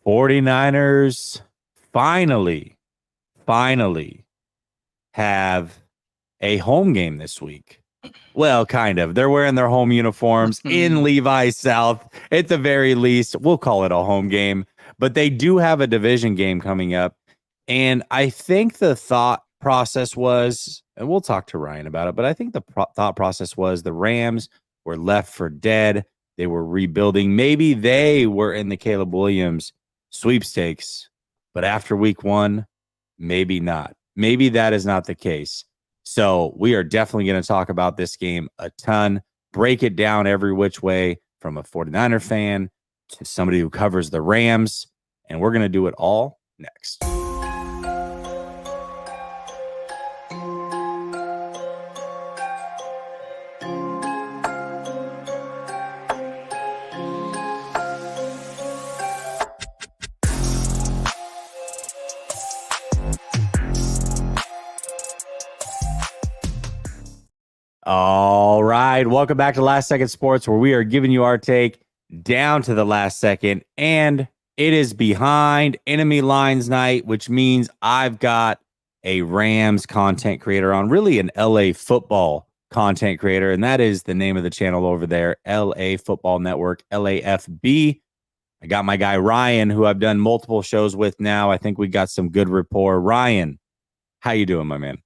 49ers finally have a home game this week. Well, kind of. They're wearing their home uniforms in Levi South. At the very least, we'll call it a home game. But they do have a division game coming up. And I think the thought process was, and we'll talk to Ryan about it, but I think the thought process was the Rams were left for dead. They were rebuilding. Maybe they were in the Caleb Williams sweepstakes. But after week one, maybe not. Maybe that is not the case. So we are definitely going to talk about this game a ton, break it down every which way from a 49er fan to somebody who covers the Rams, and we're going to do it all next. All right. Welcome back to Last Second Sports, where we are giving you our take down to the last second. And it is behind enemy lines night, which means I've got a Rams content creator on, really an LA football content creator. And that is the name of the channel over there, LA Football Network, LAFB. I got my guy Ryan, who I've done multiple shows with now. I think we got some good rapport. Ryan, how you doing, my man?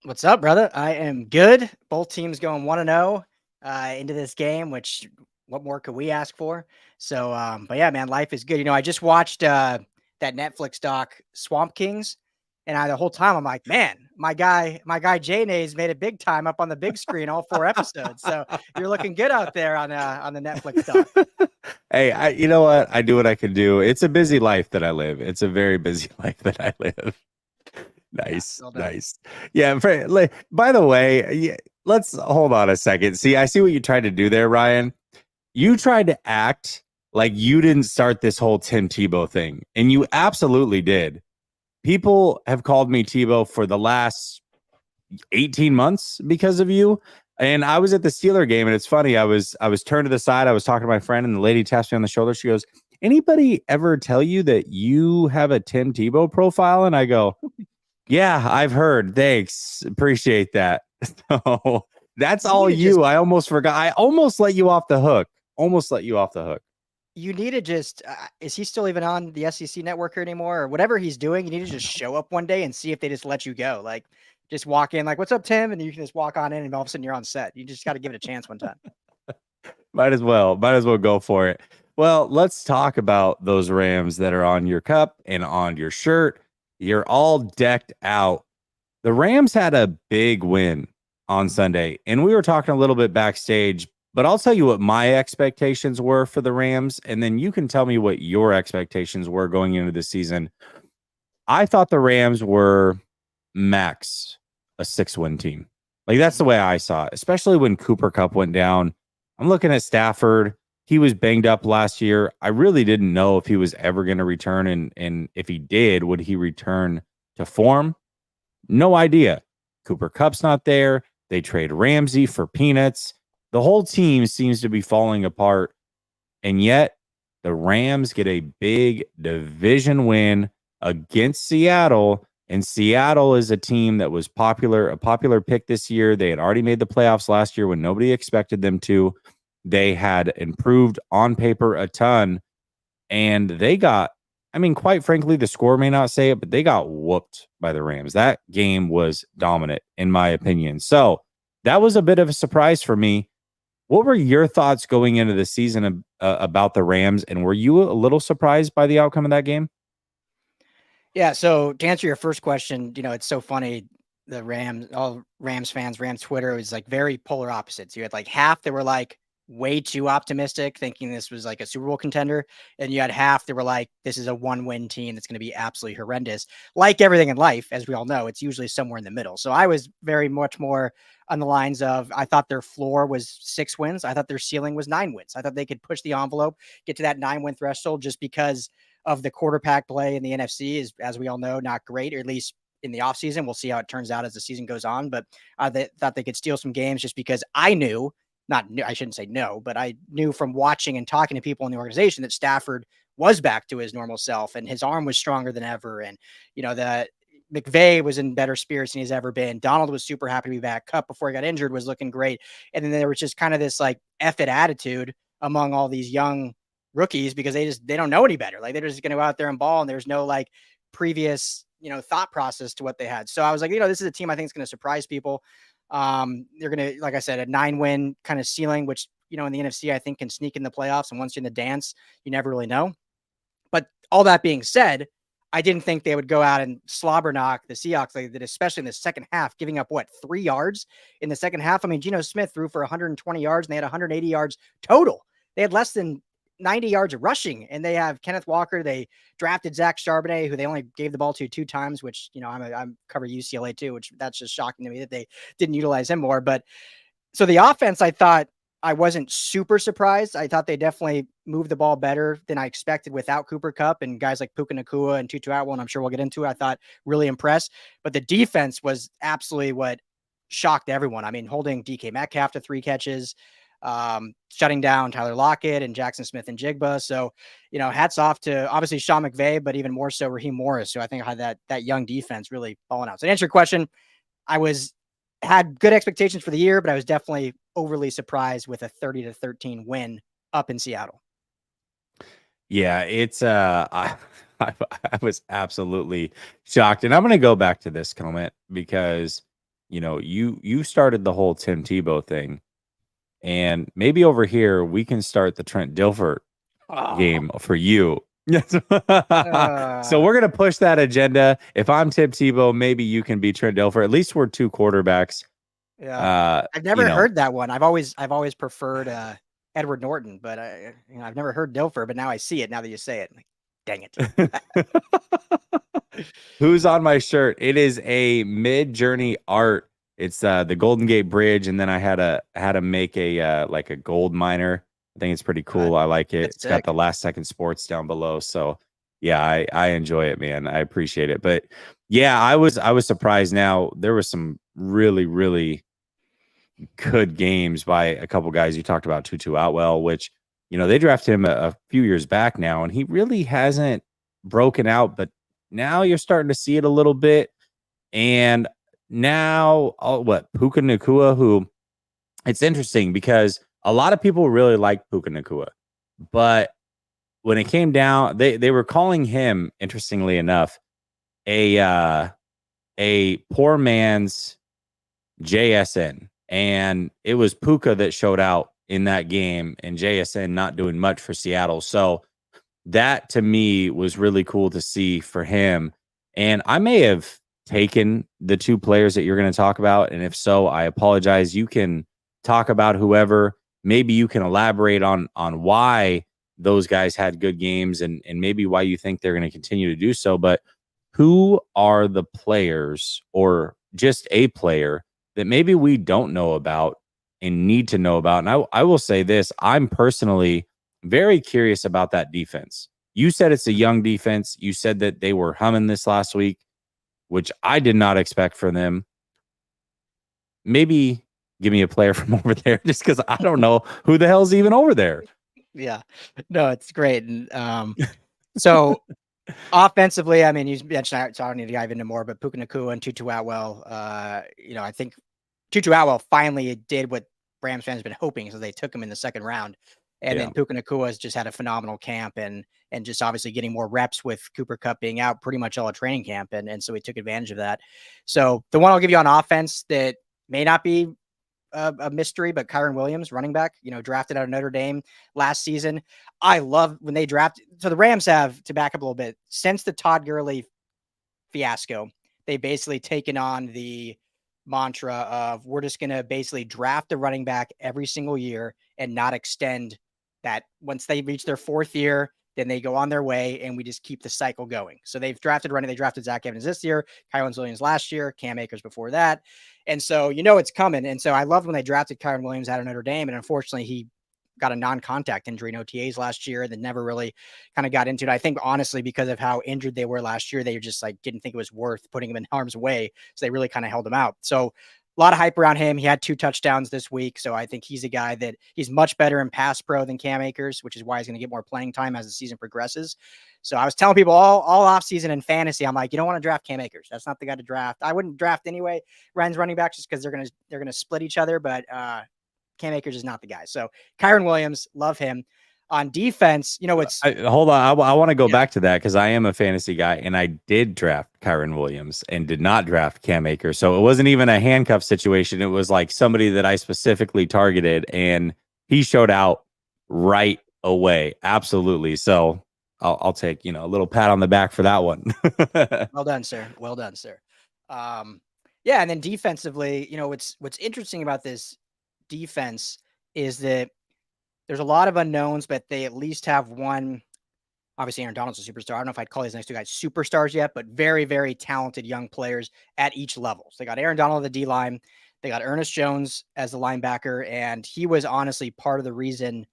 What's up, brother? I am good. Both teams going 1-0 into this game, which what more could we ask for? So, but yeah, man, life is good. You know, I just watched that Netflix doc Swamp Kings, and the whole time I'm like, man, my guy Jay Nays made it big time up on the big screen, all 4 episodes. So you're looking good out there on the Netflix doc. Hey, you know what? I do what I can do. It's a busy life that I live. It's a very busy life that I live. Nice, yeah, nice. Yeah. By the way, let's hold on a second. See, I see what you tried to do there, Ryan. You tried to act like you didn't start this whole Tim Tebow thing, and you absolutely did. People have called me Tebow for the last 18 months because of you. And I was at the Steeler game, and it's funny. I was turned to the side. I was talking to my friend, and the lady taps me on the shoulder. She goes, "Anybody ever tell you that you have a Tim Tebow profile?" And I go, "Yeah, I've heard. Thanks. Appreciate that." So that's all you. I almost forgot. I almost let you off the hook. You need to just, is he still even on the SEC network anymore or whatever he's doing? You need to just show up one day and see if they just let you go. Like, just walk in, like, "What's up, Tim?" And you can just walk on in, and all of a sudden you're on set. You just got to give it a chance one time. Might as well go for it. Well, let's talk about those Rams that are on your cup and on your shirt. You're all decked out. The Rams had a big win on Sunday, and we were talking a little bit backstage, but I'll tell you what my expectations were for the Rams, and then you can tell me what your expectations were going into the season. I thought the Rams were max a 6-win team. Like, that's the way I saw it, especially when Cooper Kupp went down. I'm looking at Stafford. He was banged up last year. I really didn't know if he was ever going to return, and if he did, would he return to form? No idea. Cooper Kupp's not there. They trade Ramsey for peanuts. The whole team seems to be falling apart, and yet the Rams get a big division win against Seattle, and Seattle is a team that was a popular pick this year. They had already made the playoffs last year when nobody expected them to. They had improved on paper a ton, and they got, quite frankly, the score may not say it, but they got whooped by the Rams. That game was dominant, in my opinion. So that was a bit of a surprise for me. What were your thoughts going into the season about the Rams, and were you a little surprised by the outcome of that game? Yeah, so to answer your first question, it's so funny. The all Rams fans, Rams Twitter was like very polar opposites. You had like half that were like way too optimistic, thinking this was like a Super Bowl contender. And you had half that were like, this is a 1-win team that's going to be absolutely horrendous. Like everything in life, as we all know, it's usually somewhere in the middle. So I was very much more on the lines of, I thought their floor was 6 wins. I thought their ceiling was 9 wins. I thought they could push the envelope, get to that 9-win threshold, just because of the quarterback play in the NFC is, as we all know, not great, or at least in the offseason. We'll see how it turns out as the season goes on. But they thought they could steal some games just because I knew, I shouldn't say no, but I knew from watching and talking to people in the organization that Stafford was back to his normal self, and his arm was stronger than ever. And, the McVay was in better spirits than he's ever been. Donald was super happy to be back. Cup, before he got injured, was looking great. And then there was just kind of this like F it attitude among all these young rookies, because they don't know any better. Like, they're just going to go out there and ball, and there's no like previous, thought process to what they had. So I was like, this is a team I think is going to surprise people. They're going to, like I said, a 9-win kind of ceiling, which, in the NFC, I think can sneak in the playoffs. And once you're in the dance, you never really know. But all that being said, I didn't think they would go out and slobber knock the Seahawks like they did, especially in the second half, giving up 3 yards in the second half. I mean, Geno Smith threw for 120 yards and they had 180 yards total. They had less than 90 yards of rushing, and they have Kenneth Walker. They drafted Zach Charbonnet, who they only gave the ball to 2 times, which, I'm cover UCLA too, which that's just shocking to me that they didn't utilize him more. But so the offense, I thought, I wasn't super surprised. I thought they definitely moved the ball better than I expected without Cooper Kupp and guys like Puka Nacua and Tutu Atwell, and I'm sure we'll get into it. I thought really impressed. But the defense was absolutely what shocked everyone. I mean, holding DK Metcalf to 3 catches, shutting down Tyler Lockett and Jackson Smith and Jigba. So, hats off to obviously Sean McVay, but even more so Raheem Morris, who I think had that young defense really falling out. So to answer your question, I had good expectations for the year, but I was definitely overly surprised with a 30-13 win up in Seattle. Yeah, it's I was absolutely shocked. And I'm going to go back to this comment because, you started the whole Tim Tebow thing. And maybe over here we can start the Trent Dilfer game for you. Yes. So we're gonna push that agenda. If I'm Tim Tebow, maybe you can be Trent Dilfer. At least we're 2 quarterbacks. Yeah, I've never heard that one. I've always preferred Edward Norton, but I've never heard Dilfer. But now I see it. Now that you say it, like, dang it. Who's on my shirt? It is a Mid-Journey art. It's the Golden Gate Bridge, and then I had to make a like a gold miner. I think it's pretty cool. I like it. It's got the Last Second Sports down below. So yeah, I enjoy it, man. I appreciate it. But yeah, I was surprised. Now there was some really, really good games by a couple guys. You talked about Tutu Atwell, which, they drafted him a few years back now, and he really hasn't broken out, but now you're starting to see it a little bit. And now, Puka Nacua, who, it's interesting because a lot of people really like Puka Nacua, but when it came down, they were calling him, interestingly enough, a poor man's JSN. And it was Puka that showed out in that game, and JSN not doing much for Seattle. So that to me was really cool to see for him. And I may have taken the 2 players that you're going to talk about. And if so, I apologize. You can talk about whoever. Maybe you can elaborate on why those guys had good games and maybe why you think they're going to continue to do so. But who are the players, or just a player, that maybe we don't know about and need to know about? And I will say this, I'm personally very curious about that defense. You said it's a young defense. You said that they were humming this last week, which I did not expect from them. Maybe give me a player from over there, just because I don't know who the hell's even over there. Yeah, no, it's great. And so offensively, I mean, you mentioned, so I don't need to dive into more, but Puka Nacua and Tutu Atwell, I think Tutu Atwell finally did what Rams fans have been hoping, so they took him in the second round. And then Puka Nacua has just had a phenomenal camp and just obviously getting more reps with Cooper Kupp being out pretty much all training camp. And so we took advantage of that. So the one I'll give you on offense that may not be a mystery, but Kyron Williams, running back, drafted out of Notre Dame last season. I love when they draft. So the Rams have, to back up a little bit, since the Todd Gurley fiasco, they basically taken on the mantra of, we're just going to basically draft a running back every single year and not extend that. Once they reach their 4th year, then they go on their way and we just keep the cycle going. So they've drafted running. They drafted Zach Evans this year, Kyron Williams last year, Cam Akers before that. And so, it's coming. And so I loved when they drafted Kyron Williams out of Notre Dame. And unfortunately, he got a non-contact injury in OTAs last year that never really kind of got into it. I think honestly, because of how injured they were last year, they just didn't think it was worth putting him in harm's way. So they really kind of held him out. So lot of hype around him. He had 2 touchdowns this week, so I think he's a guy that he's much better in pass pro than Cam Akers, which is why he's going to get more playing time as the season progresses. So I was telling people all offseason in fantasy, I'm like, you don't want to draft Cam Akers. That's not the guy to draft. I wouldn't draft anyway. Ryan's running backs just because they're gonna split each other, but Cam Akers is not the guy. So Kyron Williams, love him. On defense, it's hold on. I want to go yeah. back to that because I am a fantasy guy and I did draft Kyron Williams and did not draft Cam Akers. So it wasn't even a handcuff situation. It was like somebody that I specifically targeted and he showed out right away. Absolutely. So I'll take, a little pat on the back for that one. Well done, sir. Well done, sir. Yeah, and then defensively, what's interesting about this defense is that there's a lot of unknowns, but they at least have one. Obviously, Aaron Donald's a superstar. I don't know if I'd call these next 2 guys superstars yet, but very, very talented young players at each level. So they got Aaron Donald at the D line. They got Ernest Jones as the linebacker, and he was honestly part of the reason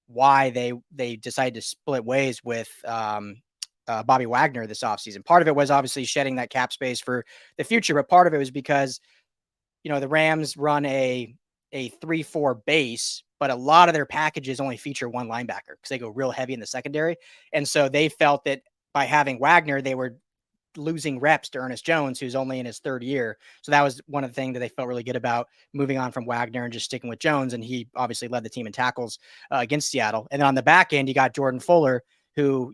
why they decided to split ways with Bobby Wagner this offseason. Part of it was obviously shedding that cap space for the future, but part of it was because the Rams run a 3-4 base, but a lot of their packages only feature one linebacker because they go real heavy in the secondary. And so they felt that by having Wagner, they were losing reps to Ernest Jones, who's only in his 3rd year. So that was one of the things that they felt really good about, moving on from Wagner and just sticking with Jones. And he obviously led the team in tackles against Seattle. And then on the back end, you got Jordan Fuller, who,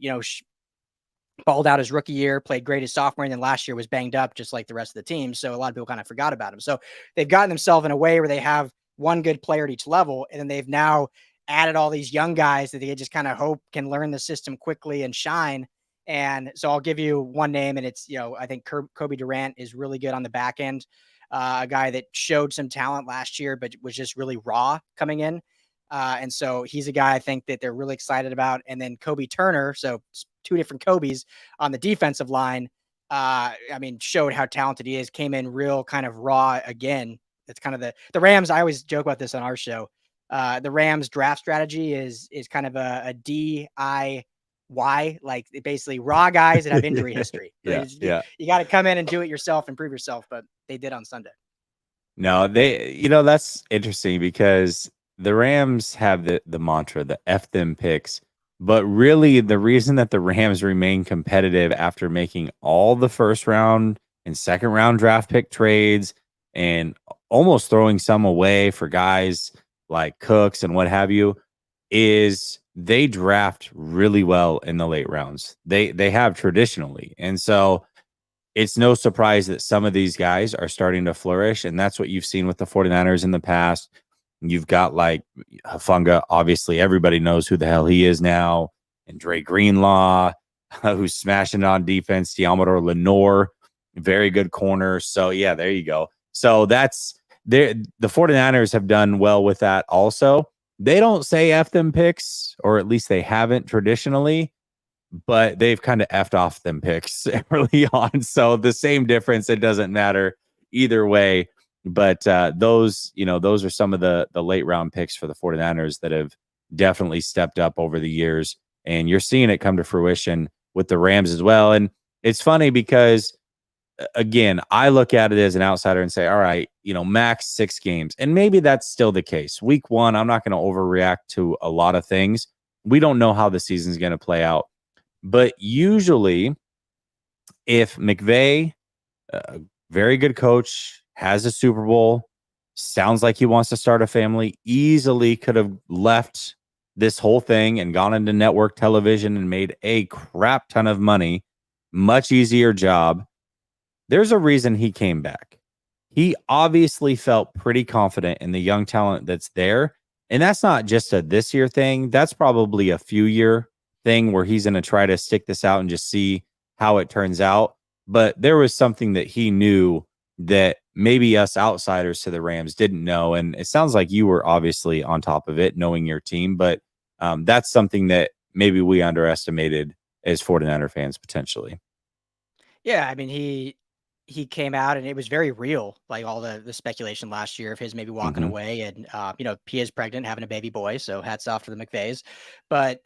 balled out his rookie year, played great his sophomore, and then last year was banged up just like the rest of the team. So a lot of people kind of forgot about him. So they've gotten themselves in a way where they have one good player at each level, and then they've now added all these young guys that they just kind of hope can learn the system quickly and shine. And so I'll give you one name, and it's, I think Kobe Durant is really good on the back end, a guy that showed some talent last year, but was just really raw coming in. And so he's a guy I think that they're really excited about. And then Kobe Turner, so 2 different Kobe's on the defensive line, showed how talented he is, came in real kind of raw again. It's kind of the Rams. I always joke about this on our show. The Rams draft strategy is kind of a DIY, like basically raw guys that have injury history. Yeah. You got to come in and do it yourself and prove yourself, but they did on Sunday. No, that's interesting because the Rams have the mantra, the F them picks. But really, the reason that the Rams remain competitive after making all the 1st round and 2nd round draft pick trades and almost throwing some away for guys like Cooks and what have you is they draft really well in the late rounds. They have traditionally. And so it's no surprise that some of these guys are starting to flourish. And that's what you've seen with the 49ers in the past. You've got like Hufanga. Obviously, everybody knows who the hell he is now. And Dre Greenlaw, who's smashing it on defense. Diamador Lenore, very good corner. So, yeah, there you go. So that's the 49ers have done well with that also. They don't say F them picks, or at least they haven't traditionally, but they've kind of effed off them picks early on. So the same difference. It doesn't matter either way. But those are some of the late round picks for the 49ers that have definitely stepped up over the years. And you're seeing it come to fruition with the Rams as well. And it's funny because, again, I look at it as an outsider and say, all right, max 6 games. And maybe that's still the case. Week 1, I'm not going to overreact to a lot of things. We don't know how the season's going to play out. But usually, if McVay, very good coach, has a Super Bowl, sounds like he wants to start a family, easily could have left this whole thing and gone into network television and made a crap ton of money, much easier job. There's a reason he came back. He obviously felt pretty confident in the young talent that's there. And that's not just a this year thing. That's probably a few year thing where he's going to try to stick this out and just see how it turns out. But there was something that he knew that maybe us outsiders to the Rams didn't know. And it sounds like you were obviously on top of it, knowing your team. But that's something that maybe we underestimated as 49er fans potentially. Yeah, I mean, he came out and it was very real, like all the speculation last year of his maybe walking away. And, he is pregnant, having a baby boy. So hats off to the McVays. But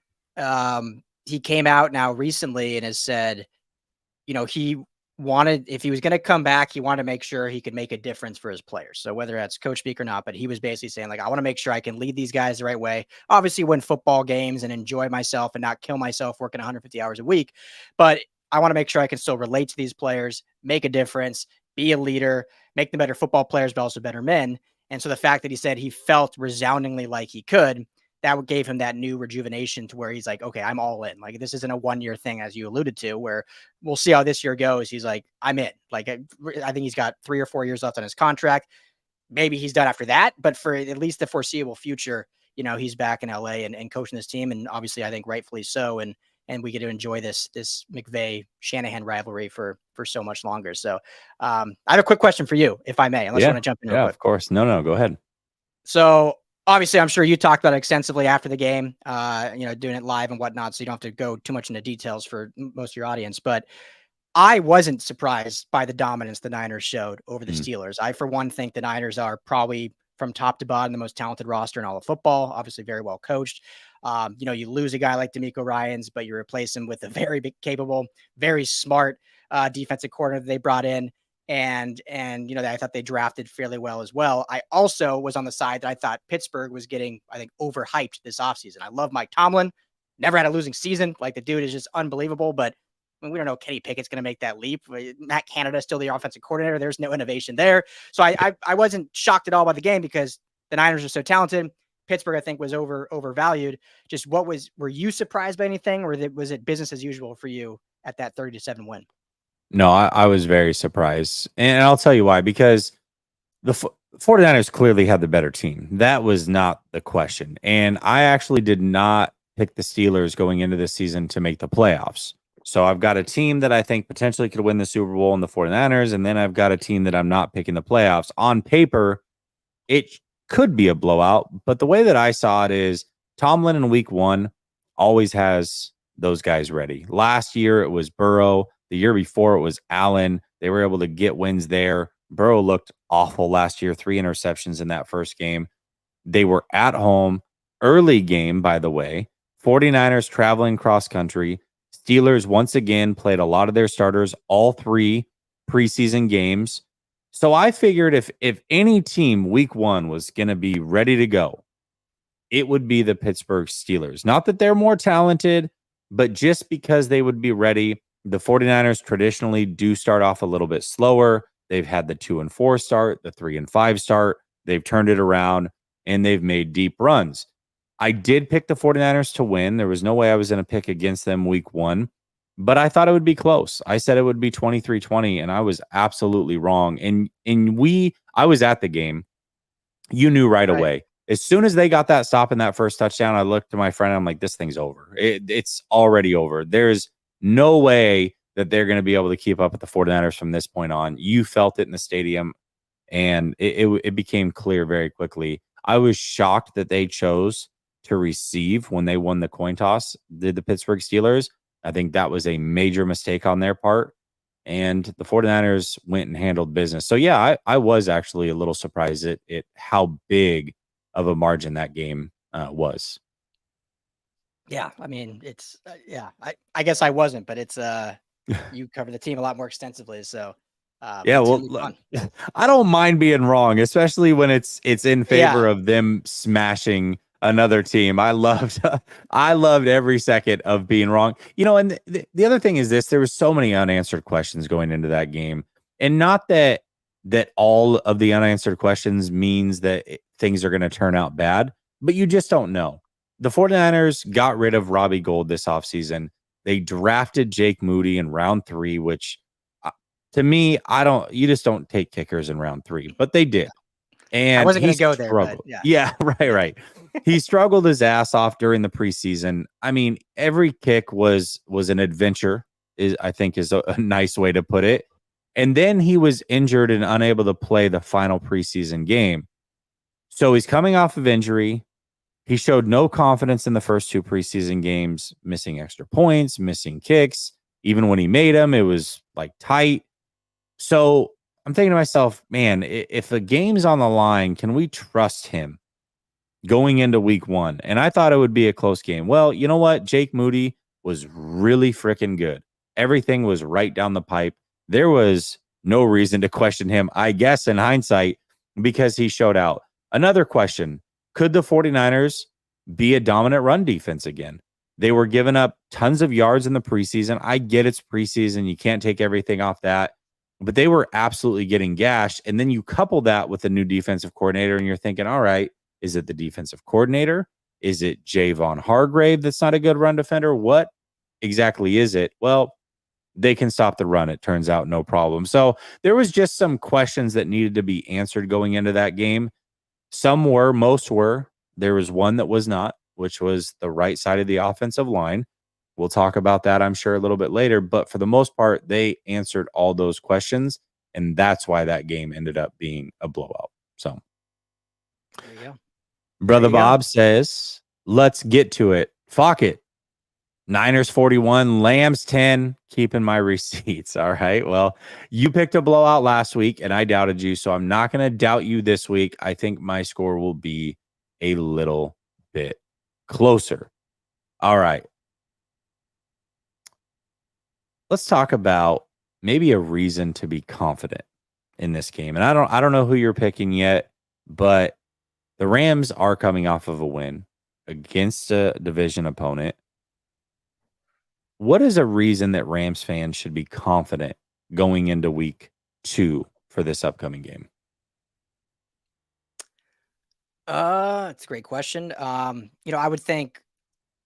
he came out now recently and has said, he if he was going to come back, he wanted to make sure he could make a difference for his players. So whether that's coach speak or not, but he was basically saying like, I want to make sure I can lead these guys the right way. Obviously win football games and enjoy myself and not kill myself working 150 hours a week. But I want to make sure I can still relate to these players, make a difference, be a leader, make them better football players, but also better men. And so the fact that he said he felt resoundingly like he could, that gave him that new rejuvenation to where he's like, okay, I'm all in. Like, this isn't a 1 year thing, as you alluded to, where we'll see how this year goes. He's like, I'm in. Like, I think he's got 3 or 4 years left on his contract. Maybe he's done after that, but for at least the foreseeable future, he's back in LA and coaching this team. And obviously I think rightfully so. And we get to enjoy this McVay Shanahan rivalry for so much longer. So I have a quick question for you, if I may, unless you want to jump in real quick. Of course. No, go ahead. So obviously, I'm sure you talked about it extensively after the game, doing it live and whatnot. So you don't have to go too much into details for most of your audience. But I wasn't surprised by the dominance the Niners showed over the Steelers. I, for one, think the Niners are probably from top to bottom the most talented roster in all of football. Obviously, very well coached. You lose a guy like D'Amico Ryans, but you replace him with a very big, capable, very smart defensive coordinator that they brought in. And I thought they drafted fairly well as well. I also was on the side that I thought Pittsburgh was getting, I think, overhyped this offseason. I love Mike Tomlin. Never had a losing season. Like, the dude is just unbelievable. But I mean, we don't know Kenny Pickett's going to make that leap. Matt Canada is still the offensive coordinator. There's no innovation there. So I wasn't shocked at all by the game because the Niners are so talented. Pittsburgh, I think, was overvalued. Just were you surprised by anything, or was it business as usual for you at that 30-7 win? No, I was very surprised. And I'll tell you why, because the 49ers clearly had the better team. That was not the question. And I actually did not pick the Steelers going into this season to make the playoffs. So I've got a team that I think potentially could win the Super Bowl in the 49ers, and then I've got a team that I'm not picking the playoffs. On paper, it could be a blowout, but the way that I saw it is Tomlin in week 1 always has those guys ready. Last year, it was Burrow. The year before, it was Allen. They were able to get wins there. Burrow looked awful last year, 3 interceptions in that first game. They were at home. Early game, by the way. 49ers traveling cross country. Steelers once again played a lot of their starters, all 3 preseason games. So I figured if any team week 1 was going to be ready to go, it would be the Pittsburgh Steelers. Not that they're more talented, but just because they would be ready. The 49ers traditionally do start off a little bit slower. They've had the 2-4 start, the 3-5 start. They've turned it around, and they've made deep runs. I did pick the 49ers to win. There was no way I was going to pick against them week 1, but I thought it would be close. I said it would be 23-20, and I was absolutely wrong. And I was at the game. You knew right away. As soon as they got that stop in that first touchdown, I looked to my friend, and I'm like, this thing's over. It's already over. There's no way that they're going to be able to keep up with the 49ers from this point on. You felt it in the stadium, and it became clear very quickly. I was shocked that they chose to receive when they won the coin toss, did the Pittsburgh Steelers. I think that was a major mistake on their part, and the 49ers went and handled business. So, yeah, I was actually a little surprised at how big of a margin that game was. Yeah, I mean, it's I guess I wasn't, but it's you cover the team a lot more extensively, so yeah, well, I don't mind being wrong, especially when it's in favor of them smashing another team. I loved every second of being wrong. And the other thing is this: there was so many unanswered questions going into that game, and not that all of the unanswered questions means that things are going to turn out bad, but you just don't know. The 49ers got rid of Robbie Gould this offseason. They drafted Jake Moody in round 3, which to me, you just don't take kickers in round 3, but they did. And I wasn't going to go there, but yeah, right. He struggled his ass off during the preseason. I mean, every kick was an adventure, I think is a nice way to put it. And then he was injured and unable to play the final preseason game. So he's coming off of injury. He showed no confidence in the first 2 preseason games, missing extra points, missing kicks. Even when he made them, it was like tight. So I'm thinking to myself, man, if the game's on the line, can we trust him going into week 1? And I thought it would be a close game. Well, you know what? Jake Moody was really freaking good. Everything was right down the pipe. there was no reason to question him, I guess, in hindsight, because he showed out. Another question: could the 49ers be a dominant run defense again? They were giving up tons of yards in the preseason. I get it's preseason. You can't take everything off that, but they were absolutely getting gashed. And then you couple that with the new defensive coordinator, and you're thinking, all right, is it the defensive coordinator? Is it Javon Hargrave that's not a good run defender? What exactly is it? Well, they can stop the run, it turns out, no problem. So there was just some questions that needed to be answered going into that game. Some were, most were. There was one that was not, which was the right side of the offensive line. We'll talk about that, I'm sure, a little bit later. But for the most part, they answered all those questions. And that's why that game ended up being a blowout. So, There you go. Brother Bob says, let's get to it. Fuck it. Niners 41, Lambs 10, keeping my receipts. All right. Well, you picked a blowout last week and I doubted you. So I'm not going to doubt you this week. I think my score will be a little bit closer. All right. Let's talk about maybe a reason to be confident in this game. And I don't know who you're picking yet, but the Rams are coming off of a win against a division opponent. What is a reason that Rams fans should be confident going into week 2 for this upcoming game? It's a great question. I would think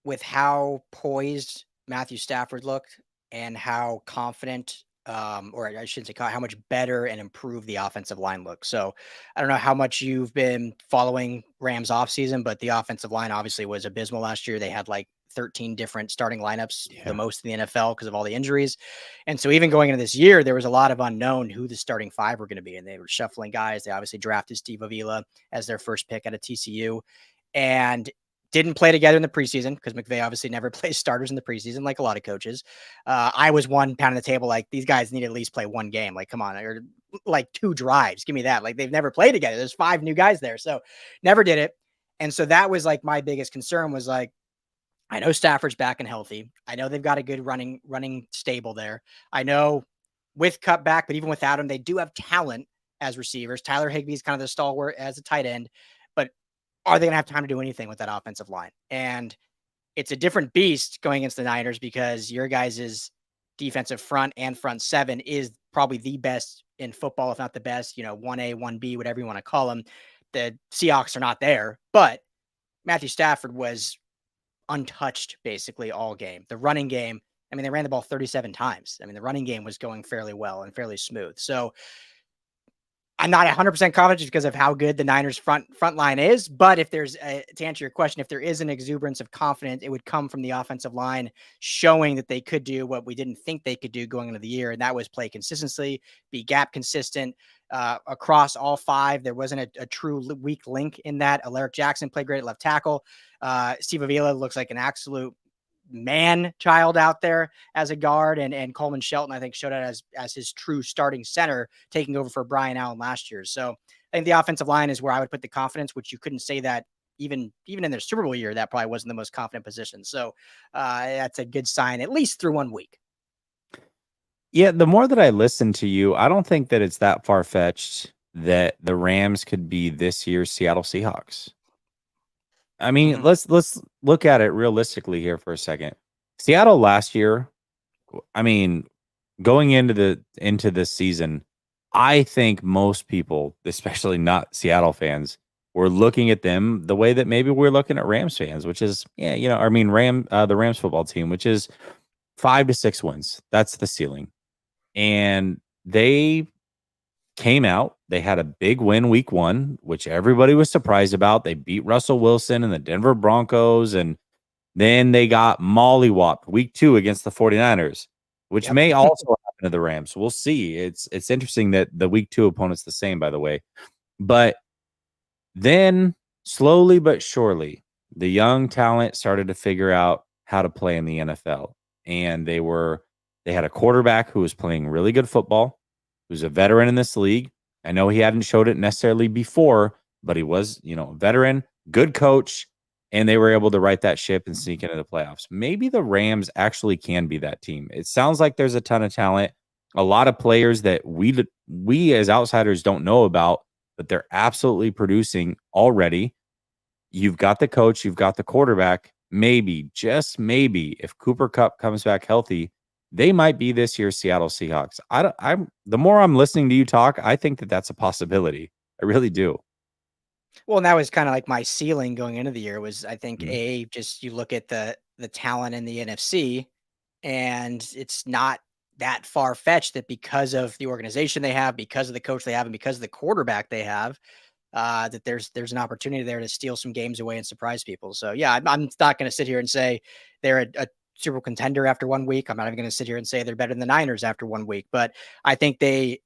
with how poised Matthew Stafford looked and how confident, or I shouldn't say how much better and improved the offensive line looked. So I don't know how much you've been following Rams offseason, but the offensive line obviously was abysmal last year. They had like 13 different starting lineups, the most in the NFL because of all the injuries. And so even going into this year, there was a lot of unknown who the starting five were going to be. And they were shuffling guys. They obviously drafted Steve Avila as their first pick out of TCU and didn't play together in the preseason because McVay obviously never plays starters in the preseason, like a lot of coaches. I was one pound on the table, like these guys need to at least play one game. Like, come on, or like 2 drives. Give me that. Like they've never played together. There's 5 new guys there. So never did it. And so that was like my biggest concern was like, I know Stafford's back and healthy. I know they've got a good running stable there. I know with Cup back, but even without him, they do have talent as receivers. Tyler Higbee's kind of the stalwart as a tight end, but are they going to have time to do anything with that offensive line? And it's a different beast going against the Niners because your guys' defensive front and front 7 is probably the best in football, if not the best, 1A, 1B, whatever you want to call them. The Seahawks are not there, but Matthew Stafford was untouched basically all game. The running game, I mean, they ran the ball 37 times. I mean, the running game was going fairly well and fairly smooth. So I'm not 100% confident just because of how good the Niners front line is. But if there's to answer your question, if there is an exuberance of confidence, it would come from the offensive line showing that they could do what we didn't think they could do going into the year. And that was play consistency, be gap consistent across all 5. There wasn't a true weak link in that. Alaric Jackson played great at left tackle. Steve Avila looks like an absolute man child out there as a guard, and Coleman Shelton I think showed out as his true starting center, taking over for Brian Allen last year. So I think the offensive line is where I would put the confidence, which you couldn't say that even in their Super Bowl year, that probably wasn't the most confident position. So that's a good sign, at least through 1 week. Yeah, the more that I listen to you, I don't think that it's that far-fetched that the Rams could be this year's Seattle Seahawks. I mean, let's look at it realistically here for a second. Seattle last year, I mean, going into this season, I think most people, especially not Seattle fans, were looking at them the way that maybe we're looking at Rams fans, which is, the Rams football team, which is 5 to 6 wins. That's the ceiling. And they came out. They had a big win week 1, which everybody was surprised about. They beat Russell Wilson and the Denver Broncos, and then they got mollywopped week 2 against the 49ers, which may also happen to the Rams. We'll see. It's interesting that the week 2 opponent's the same, by the way. But then slowly but surely, the young talent started to figure out how to play in the NFL. And they had a quarterback who was playing really good football, who's a veteran in this league. I know he hadn't showed it necessarily before, but he was, a veteran, good coach, and they were able to right that ship and sneak into the playoffs. Maybe the Rams actually can be that team. It sounds like there's a ton of talent. A lot of players that we as outsiders don't know about, but they're absolutely producing already. You've got the coach, you've got the quarterback. Maybe, just maybe, if Cooper Kupp comes back healthy, they might be this year's Seattle Seahawks. I'm the more I'm listening to you talk, I think that that's a possibility. I really do. Well, and that was kind of like my ceiling going into the year was I think Mhm. just you look at the talent in the NFC, and it's not that far fetched that because of the organization they have, because of the coach they have, and because of the quarterback they have, that there's an opportunity there to steal some games away and surprise people. So yeah, I'm not going to sit here and say they're a Super Bowl contender after 1 week. I'm not even going to sit here and say they're better than the Niners after 1 week, but I think they,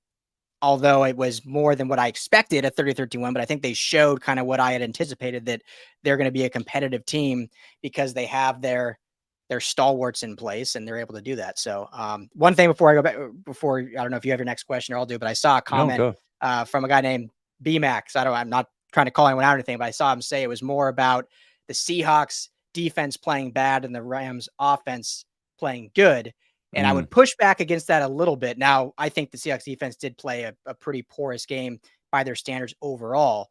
although it was more than what I expected at 30-31, but I think they showed kind of what I had anticipated, that they're going to be a competitive team because they have their stalwarts in place and they're able to do that. So one thing before I go back, before I don't know if you have your next question or I'll do, but I saw a No, comment go. from a guy named BMax. I'm not trying to call anyone out or anything, but I saw him say it was more about the Seahawks defense playing bad and the Rams offense playing good. And I Mm, would push back against that a little bit. Now, I think the Seahawks defense did play a pretty porous game by their standards overall.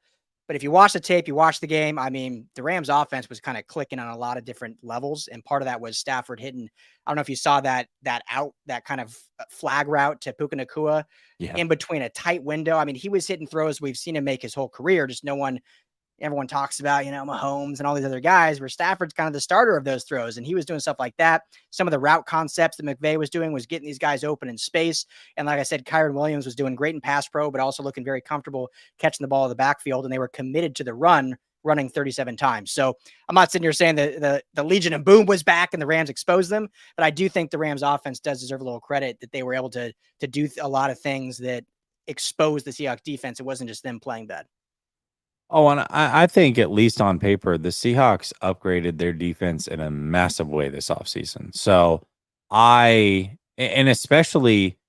But if you watch the tape, you watch the game, I mean, the Rams offense was kind of clicking on a lot of different levels. And part of that was Stafford hitting, I don't know if you saw that kind of flag route to Puka Nakua yeah. in between a tight window. I mean, he was hitting throws we've seen him make his whole career. Just no one, everyone talks about, Mahomes and all these other guys, where Stafford's kind of the starter of those throws. And he was doing stuff like that. Some of the route concepts that McVay was doing was getting these guys open in space. And like I said, Kyron Williams was doing great in pass pro, but also looking very comfortable catching the ball in the backfield. And they were committed to the run, running 37 times. So I'm not sitting here saying that the Legion of Boom was back and the Rams exposed them, but I do think the Rams offense does deserve a little credit that they were able to do a lot of things that exposed the Seahawks defense. It wasn't just them playing bad. Oh, and I think at least on paper, the Seahawks upgraded their defense in a massive way this offseason. So and especially,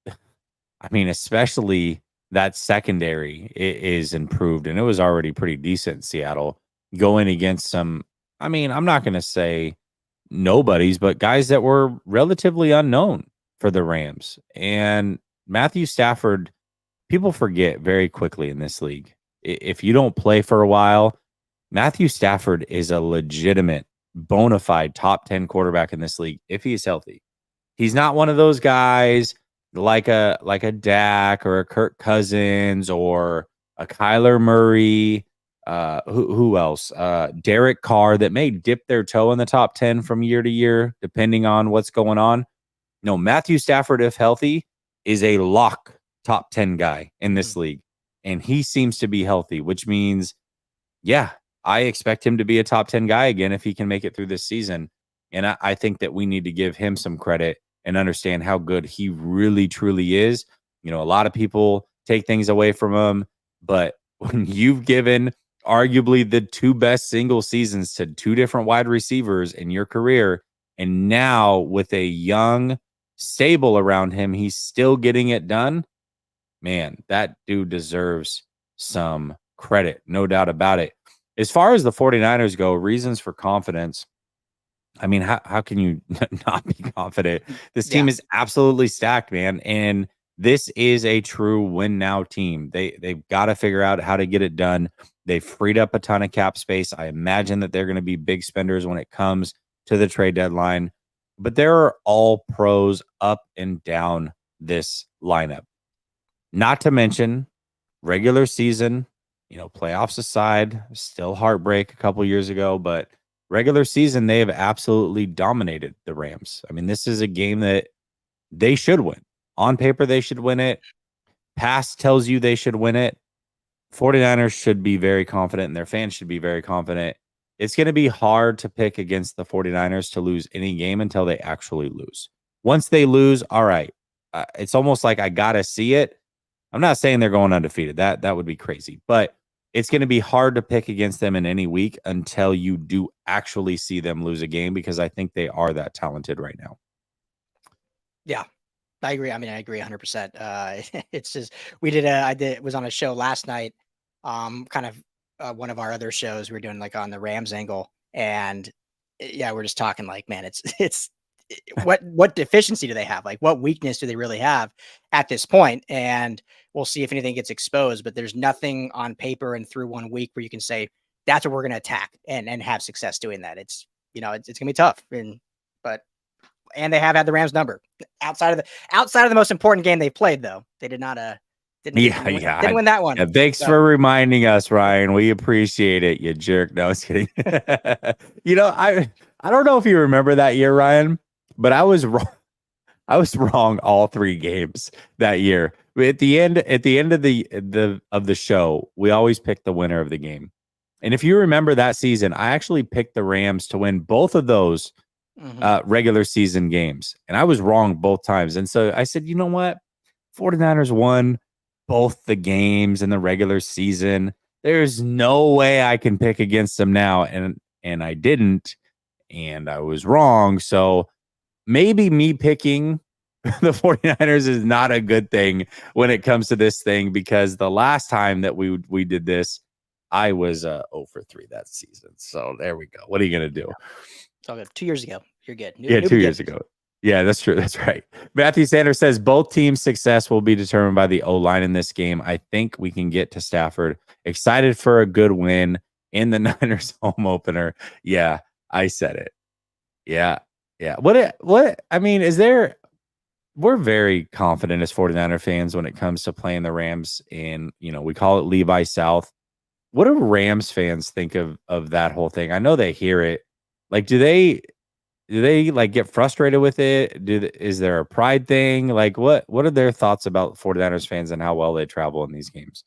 I mean, especially that secondary is improved, and it was already pretty decent in Seattle going against some. I mean, I'm not going to say nobodies, but guys that were relatively unknown for the Rams. And Matthew Stafford, people forget very quickly in this league. If you don't play for a while, Matthew Stafford is a legitimate, bona fide top 10 quarterback in this league if he is healthy. He's not one of those guys like a Dak or a Kirk Cousins or a Kyler Murray. Who else? Derek Carr that may dip their toe in the top 10 from year to year, depending on what's going on. No, Matthew Stafford, if healthy, is a lock top 10 guy in this Mhm. league. And he seems to be healthy, which means, yeah, I expect him to be a top 10 guy again if he can make it through this season. And I think that we need to give him some credit and understand how good he really, truly is. A lot of people take things away from him, but when you've given arguably the two best single seasons to two different wide receivers in your career, and now with a young stable around him, he's still getting it done. Man, that dude deserves some credit, no doubt about it. As far as the 49ers go, reasons for confidence. I mean, how can you not be confident? This Yeah. team is absolutely stacked, man. And this is a true win now team. They've got to figure out how to get it done. They freed up a ton of cap space. I imagine that they're going to be big spenders when it comes to the trade deadline. But there are all pros up and down this lineup. Not to mention regular season, playoffs aside, still heartbreak a couple years ago, but regular season, they have absolutely dominated the Rams. I mean, this is a game that they should win. On paper, they should win it. Past tells you they should win it. 49ers should be very confident and their fans should be very confident. It's going to be hard to pick against the 49ers to lose any game until they actually lose. Once they lose, all right. It's almost like I got to see it. I'm not saying they're going undefeated. That would be crazy. But it's going to be hard to pick against them in any week until you do actually see them lose a game because I think they are that talented right now. Yeah. I agree. I mean, I agree 100%. It's just was on a show last night, kind of one of our other shows we were doing like on the Rams angle, and yeah, we're just talking like, man, it's what deficiency do they have? Like, what weakness do they really have at this point? And we'll see if anything gets exposed. But there's nothing on paper and through 1 week where you can say that's what we're going to attack and have success doing that. It's it's going to be tough. And they have had the Rams number outside of the most important game they've played. Though they didn't win that one. Yeah, thanks for reminding us, Ryan. We appreciate it, you jerk. No, I was kidding. I don't know if you remember that year, Ryan, but I was wrong. I was wrong all 3 games that year. At the end of the show, we always pick the winner of the game. And if you remember that season, I actually picked the Rams to win both of those regular season games. And I was wrong both times. And so I said, you know what? 49ers won both the games in the regular season. There's no way I can pick against them now. And I didn't. And I was wrong. So maybe me picking the 49ers is not a good thing when it comes to this thing, because the last time that we did this, I was 0 for 3 that season. So there we go. What are you going to do? It's all good. 2 years ago. You're good. 2 years ago. Yeah, that's true. That's right. Matthew Sanders says both teams' success will be determined by the O-line in this game. I think we can get to Stafford. Excited for a good win in the Niners home opener. Yeah, I said it. Yeah. Yeah. I mean, we're very confident as 49er fans when it comes to playing the Rams in, we call it Levi South. What do Rams fans think of that whole thing? I know they hear it. Like, do they like get frustrated with it? Is there a pride thing? Like, what are their thoughts about 49ers fans and how well they travel in these games?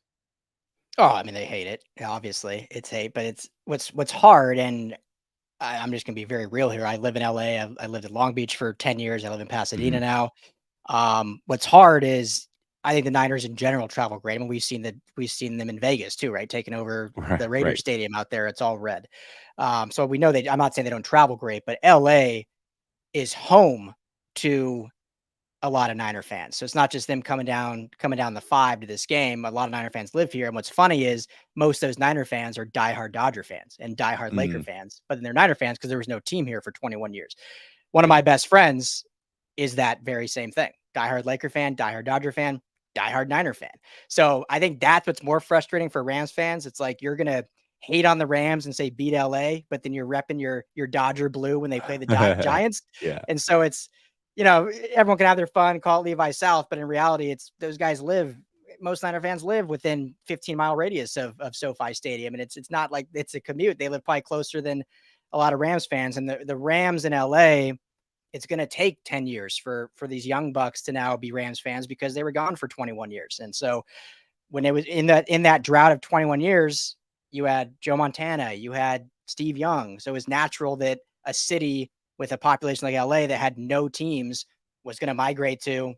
Oh, I mean, they hate it. Obviously, it's hate, but it's what's hard. And I'm just gonna be very real here. I live in LA. I lived in Long Beach for 10 years. I live in Pasadena now. What's hard is I think the Niners in general travel great. I mean, we've seen them in Vegas too, right? Taking over the Raiders Stadium out there. It's all red. So we know I'm not saying they don't travel great, but LA is home to a lot of Niner fans. So it's not just them coming down the 5 to this game. A lot of Niner fans live here. And what's funny is most of those Niner fans are diehard Dodger fans and diehard Laker fans, but then they're Niner fans because there was no team here for 21 years. One of my best friends is that very same thing. Diehard Laker fan, diehard Dodger fan, diehard Niner fan. So I think that's what's more frustrating for Rams fans. It's like you're going to hate on the Rams and say beat LA, but then you're repping your Dodger blue when they play the Giants. Yeah. And so it's, everyone can have their fun, call it Levi South, but in reality, it's those guys most Niner fans live within 15-mile radius of SoFi Stadium. And it's not like it's a commute. They live probably closer than a lot of Rams fans. And the Rams in LA, it's going to take 10 years for these young bucks to now be Rams fans because they were gone for 21 years. And so when it was in that drought of 21 years, you had Joe Montana, you had Steve Young. So it was natural that a city with a population like LA that had no teams was going to migrate to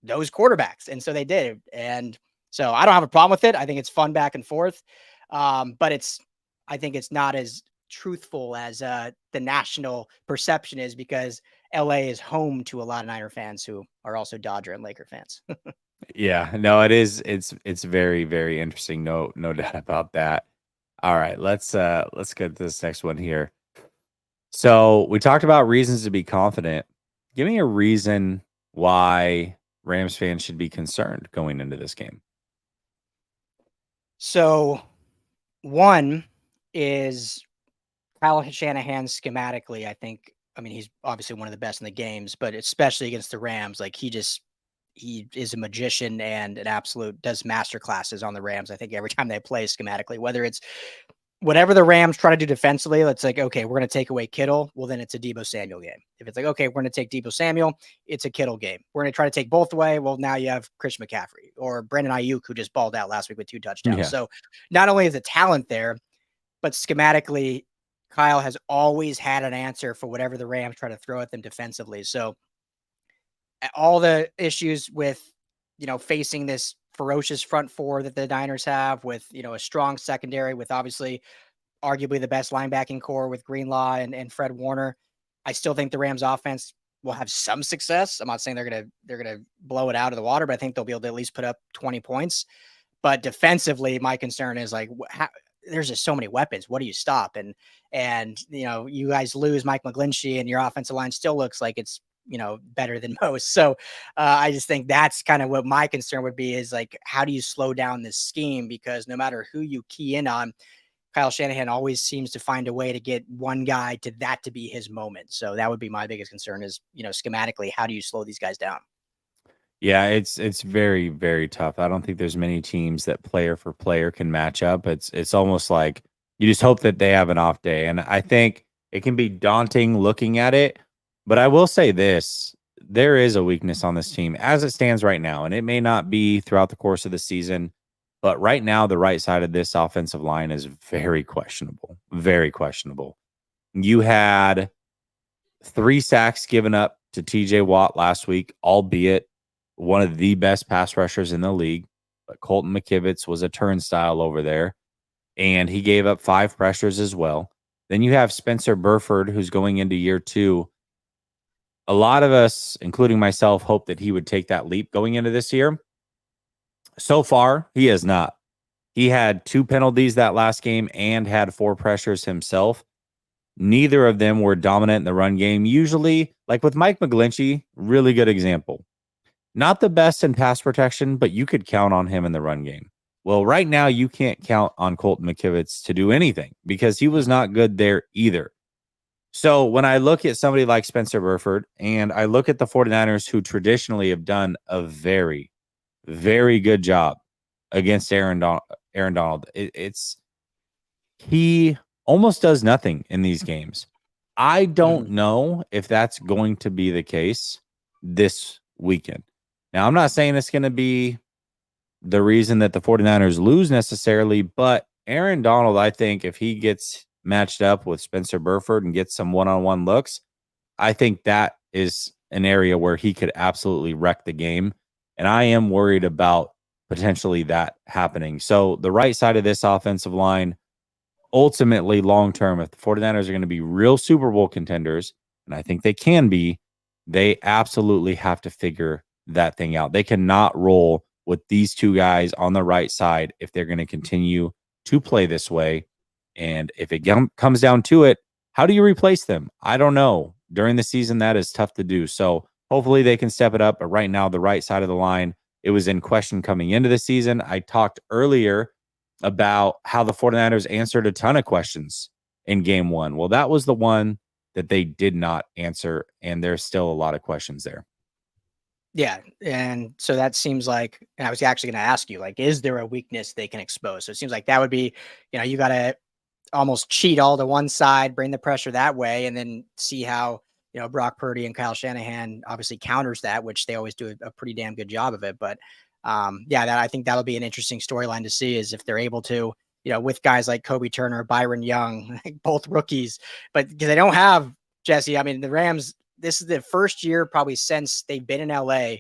those quarterbacks. And so they did. And so I don't have a problem with it. I think it's fun back and forth. But I think it's not as truthful as the national perception is because LA is home to a lot of Niner fans who are also Dodger and Laker fans. Yeah, no, it is. It's very, very interesting. No doubt about that. All right, let's get to this next one here. So we talked about reasons to be confident. Give me a reason why Rams fans should be concerned going into this game. So one is Kyle Shanahan schematically, I think. I mean, he's obviously one of the best in the games, but especially against the Rams, like he is a magician and an absolute does master classes on the Rams. I think every time they play schematically, whether it's whatever the Rams try to do defensively, let's like, okay, we're going to take away Kittle. Well, then it's a Deebo Samuel game. If it's like, okay, we're going to take Deebo Samuel, it's a Kittle game. We're going to try to take both away. Well, now you have Christian McCaffrey or Brandon Ayuk, who just balled out last week with 2 touchdowns. Yeah. So not only is the talent there, but schematically, Kyle has always had an answer for whatever the Rams try to throw at them defensively. So all the issues with, facing this ferocious front 4 that the Niners have with, a strong secondary with obviously arguably the best linebacking core with Greenlaw and Fred Warner. I still think the Rams offense will have some success. I'm not saying they're going to blow it out of the water, but I think they'll be able to at least put up 20 points. But defensively, my concern is like, there's just so many weapons. What do you stop? And you guys lose Mike McGlinchey, and your offensive line still looks like it's better than most. So I just think that's kind of what my concern would be, is like, how do you slow down this scheme? Because no matter who you key in on, Kyle Shanahan always seems to find a way to get one guy to be his moment. So that would be my biggest concern, is, schematically, how do you slow these guys down? Yeah, it's very, very tough. I don't think there's many teams that player for player can match up. It's almost like you just hope that they have an off day. And I think it can be daunting looking at it. But I will say this, there is a weakness on this team as it stands right now. And it may not be throughout the course of the season, but right now the right side of this offensive line is very questionable. Very questionable. You had 3 sacks given up to TJ Watt last week, albeit one of the best pass rushers in the league. But Colton McKivitz was a turnstile over there, and he gave up 5 pressures as well. Then you have Spencer Burford, who's going into year 2. A lot of us, including myself, hope that he would take that leap going into this year. So far, he has not. He had 2 penalties that last game and had 4 pressures himself. Neither of them were dominant in the run game. Usually, like with Mike McGlinchey, really good example. Not the best in pass protection, but you could count on him in the run game. Well, right now, you can't count on Colton McKivitz to do anything because he was not good there either. So when I look at somebody like Spencer Burford, and I look at the 49ers, who traditionally have done a very, very good job against Aaron Donald, he almost does nothing in these games. I don't know if that's going to be the case this weekend. Now, I'm not saying it's going to be the reason that the 49ers lose necessarily, but Aaron Donald, I think if he gets matched up with Spencer Burford and gets some one-on-one looks, I think that is an area where he could absolutely wreck the game. And I am worried about potentially that happening. So the right side of this offensive line, ultimately, long-term, if the 49ers are going to be real Super Bowl contenders, and I think they can be, they absolutely have to figure that thing out. They cannot roll with these 2 guys on the right side if they're going to continue to play this way. And if it comes down to it, how do you replace them? I don't know. During the season, that is tough to do. So hopefully they can step it up. But right now, the right side of the line, it was in question coming into the season. I talked earlier about how the 49ers answered a ton of questions in game 1. Well, that was the one that they did not answer, and there's still a lot of questions there. Yeah, and so that seems like, and I was actually going to ask you, like, is there a weakness they can expose? So it seems like that would be, you got to almost cheat all to one side, bring the pressure that way, and then see how, Brock Purdy and Kyle Shanahan obviously counters that, which they always do a pretty damn good job of it. But yeah, I think that'll be an interesting storyline to see, is if they're able to, with guys like Kobe Turner, Byron Young, both rookies, but because they don't have Jesse. I mean, the Rams, this is the first year probably since they've been in LA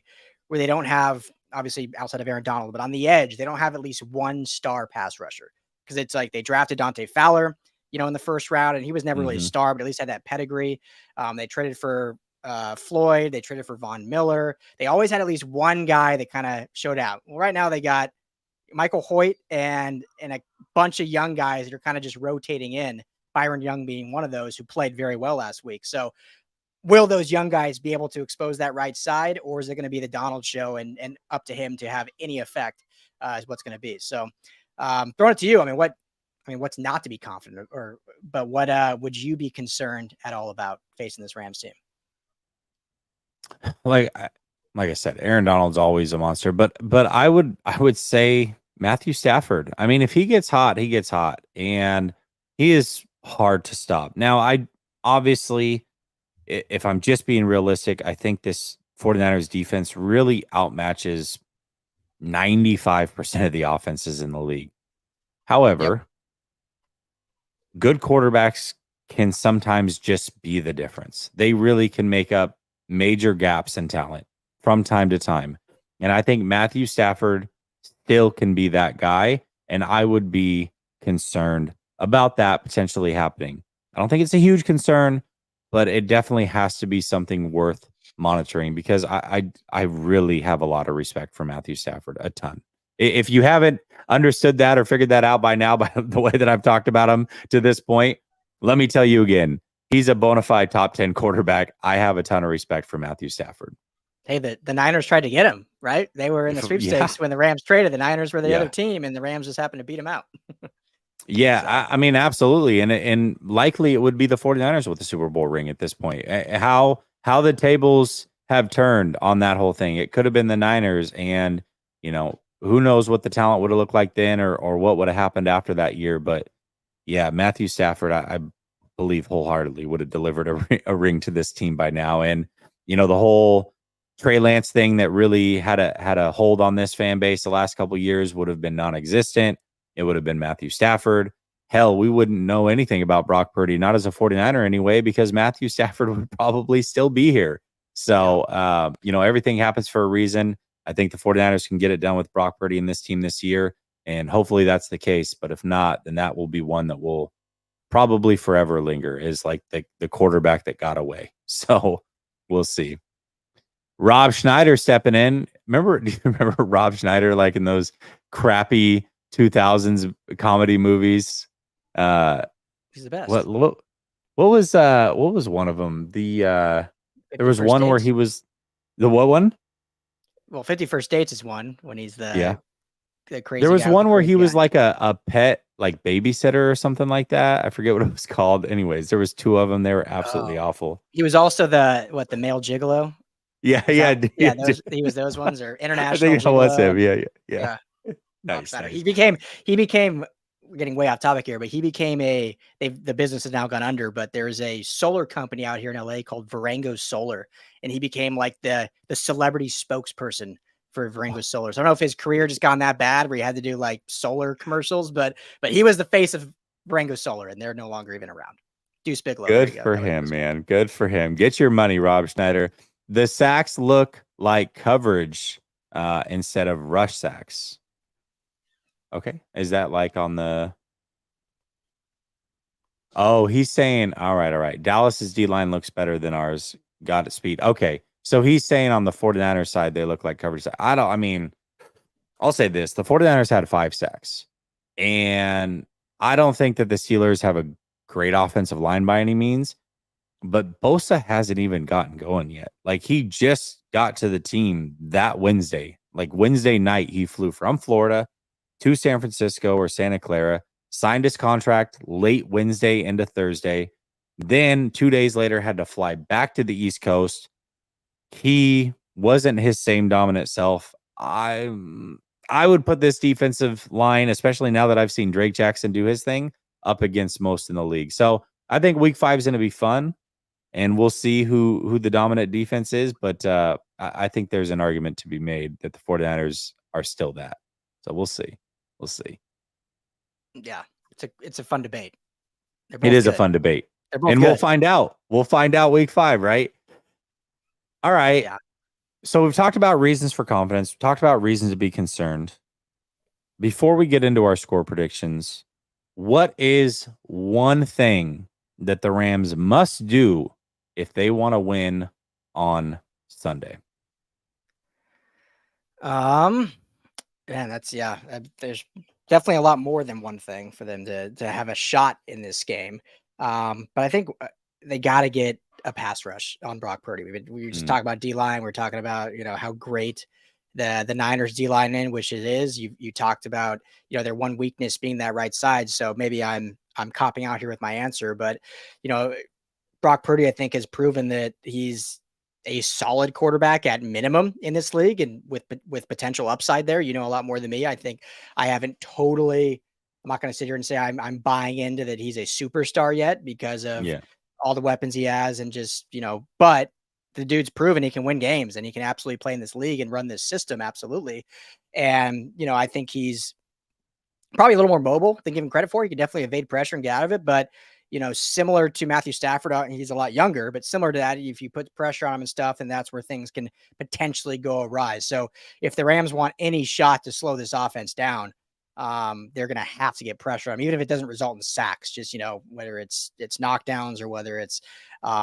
where they don't have, obviously outside of Aaron Donald, but on the edge, they don't have at least one star pass rusher. Because it's like they drafted Dante Fowler, in the first round, and he was never really a star, but at least had that pedigree. They traded for Floyd. They traded for Von Miller. They always had at least one guy that kind of showed out. Well, right now they got Michael Hoyt and a bunch of young guys that are kind of just rotating in, Byron Young being one of those who played very well last week. So will those young guys be able to expose that right side, or is it going to be the Donald show and up to him to have any effect is what's going to be. So throwing it to you. What's not to be confident, but what would you be concerned at all about facing this Rams team? Like I said, Aaron Donald's always a monster, but I would say Matthew Stafford. I mean, if he gets hot, he gets hot, and he is hard to stop. Now, I obviously, if I'm just being realistic, I think this 49ers defense really outmatches 95% of the offenses in the league. However, good quarterbacks can sometimes just be the difference. They really can make up major gaps in talent from time to time. And I think Matthew Stafford still can be that guy. And I would be concerned about that potentially happening. I don't think it's a huge concern, but it definitely has to be something worth monitoring, because I really have a lot of respect for Matthew Stafford, a ton. If you haven't understood that or figured that out by now, by the way that I've talked about him to this point, let me tell you again, he's a bona fide top 10 quarterback. I have a ton of respect for Matthew Stafford. Hey, the Niners tried to get him, right? They were in the Yeah. sweepstakes when the Rams traded. The Niners were the other Yeah. team, and the Rams just happened to beat him out. Yeah, So, I mean, absolutely. And likely it would be the 49ers with the Super Bowl ring at this point. How the tables have turned on that whole thing. It could have been the Niners, and who knows what the talent would have looked like then, or what would have happened after that year. But yeah, Matthew Stafford, I believe wholeheartedly would have delivered a ring to this team by now. And the whole Trey Lance thing that really had a hold on this fan base the last couple of years would have been non-existent. It would have been Matthew Stafford. Hell, we wouldn't know anything about Brock Purdy, not as a 49er anyway, because Matthew Stafford would probably still be here. So, everything happens for a reason. I think the 49ers can get it done with Brock Purdy and this team this year. And hopefully that's the case. But if not, then that will be one that will probably forever linger, is like the quarterback that got away. So we'll see. Rob Schneider stepping in. Do you remember Rob Schneider, like in those crappy 2000s comedy movies? he's the best. What was one of them? There was one where he was the what one? Well, 51st Dates is one when he's the crazy. There was one where he was like a pet, like babysitter or something like that. I forget what it was called. Anyways, there was two of them. They were absolutely awful. He was also the male gigolo. Yeah. He was those ones, or international. I think that was him. Yeah. Nice. He became we're getting way off topic here, but he became the business has now gone under, but there's a solar company out here in LA called Varango Solar, and he became like the celebrity spokesperson for Varango Solar. So I don't know if his career just gone that bad where he had to do like solar commercials, but he was the face of Varango Solar, and they're no longer even around. Deuce Bigelow. Good for him, man. Good for him. Get your money, Rob Schneider. The sacks look like coverage instead of rush sacks. Okay. Is that like on the... Oh, he's saying, all right. Dallas's D-line looks better than ours. Got it, speed. Okay. So he's saying on the 49ers side, they look like coverage. I'll say this. The 49ers had 5 sacks. And I don't think that the Steelers have a great offensive line by any means. But Bosa hasn't even gotten going yet. Like, he just got to the team that Wednesday. Like, Wednesday night, he flew from Florida to San Francisco or Santa Clara, signed his contract late Wednesday into Thursday. Then 2 days later, had to fly back to the East Coast. He wasn't his same dominant self. I would put this defensive line, especially now that I've seen Drake Jackson do his thing, up against most in the league. So I think week 5 is going to be fun, and we'll see who the dominant defense is. But I think there's an argument to be made that the 49ers are still that. So we'll see. We'll see. Yeah, it's a fun debate. It is a fun debate. And good. We'll find out. We'll find out week 5, right? All right. Yeah. So we've talked about reasons for confidence. We've talked about reasons to be concerned. Before we get into our score predictions, what is one thing that the Rams must do if they want to win on Sunday? Man, there's definitely a lot more than one thing for them to have a shot in this game. But I think they got to get a pass rush on Brock Purdy. We were just talking about D-line. We're talking about, how great the Niners D-line in, which it is. You talked about, their one weakness being that right side. So maybe I'm copping out here with my answer, but Brock Purdy, I think, has proven that he's a solid quarterback at minimum in this league, and with potential upside there. A lot more than me. I think I haven't totally. I'm not going to sit here and say I'm buying into that he's a superstar yet because of all the weapons he has and just But the dude's proven he can win games and he can absolutely play in this league and run this system absolutely. And I think he's probably a little more mobile than given credit for. He can definitely evade pressure and get out of it, but. Similar to Matthew Stafford, he's a lot younger, but similar to that, if you put pressure on him and stuff, and that's where things can potentially go awry. So if the Rams want any shot to slow this offense down, they're going to have to get pressure on him, even if it doesn't result in sacks, just, whether it's knockdowns or whether it's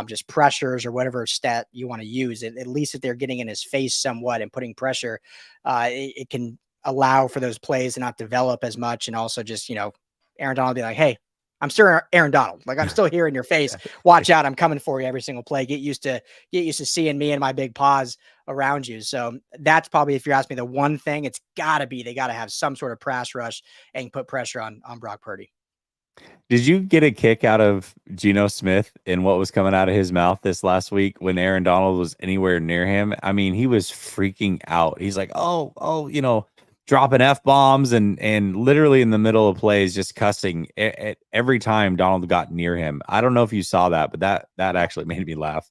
just pressures or whatever stat you want to use. At least if they're getting in his face somewhat and putting pressure, it can allow for those plays to not develop as much. And also just, Aaron Donald be like, hey, I'm still Aaron Donald. Like, I'm still here in your face. Watch out. I'm coming for you every single play. Get used to seeing me and my big paws around you. So that's probably, if you're asking me the one thing, it's gotta be, they got to have some sort of pass rush and put pressure on Brock Purdy. Did you get a kick out of Geno Smith and what was coming out of his mouth this last week when Aaron Donald was anywhere near him? I mean, he was freaking out. He's like, oh, dropping F-bombs and literally in the middle of plays, just cussing every time Donald got near him. I don't know if you saw that, but that actually made me laugh.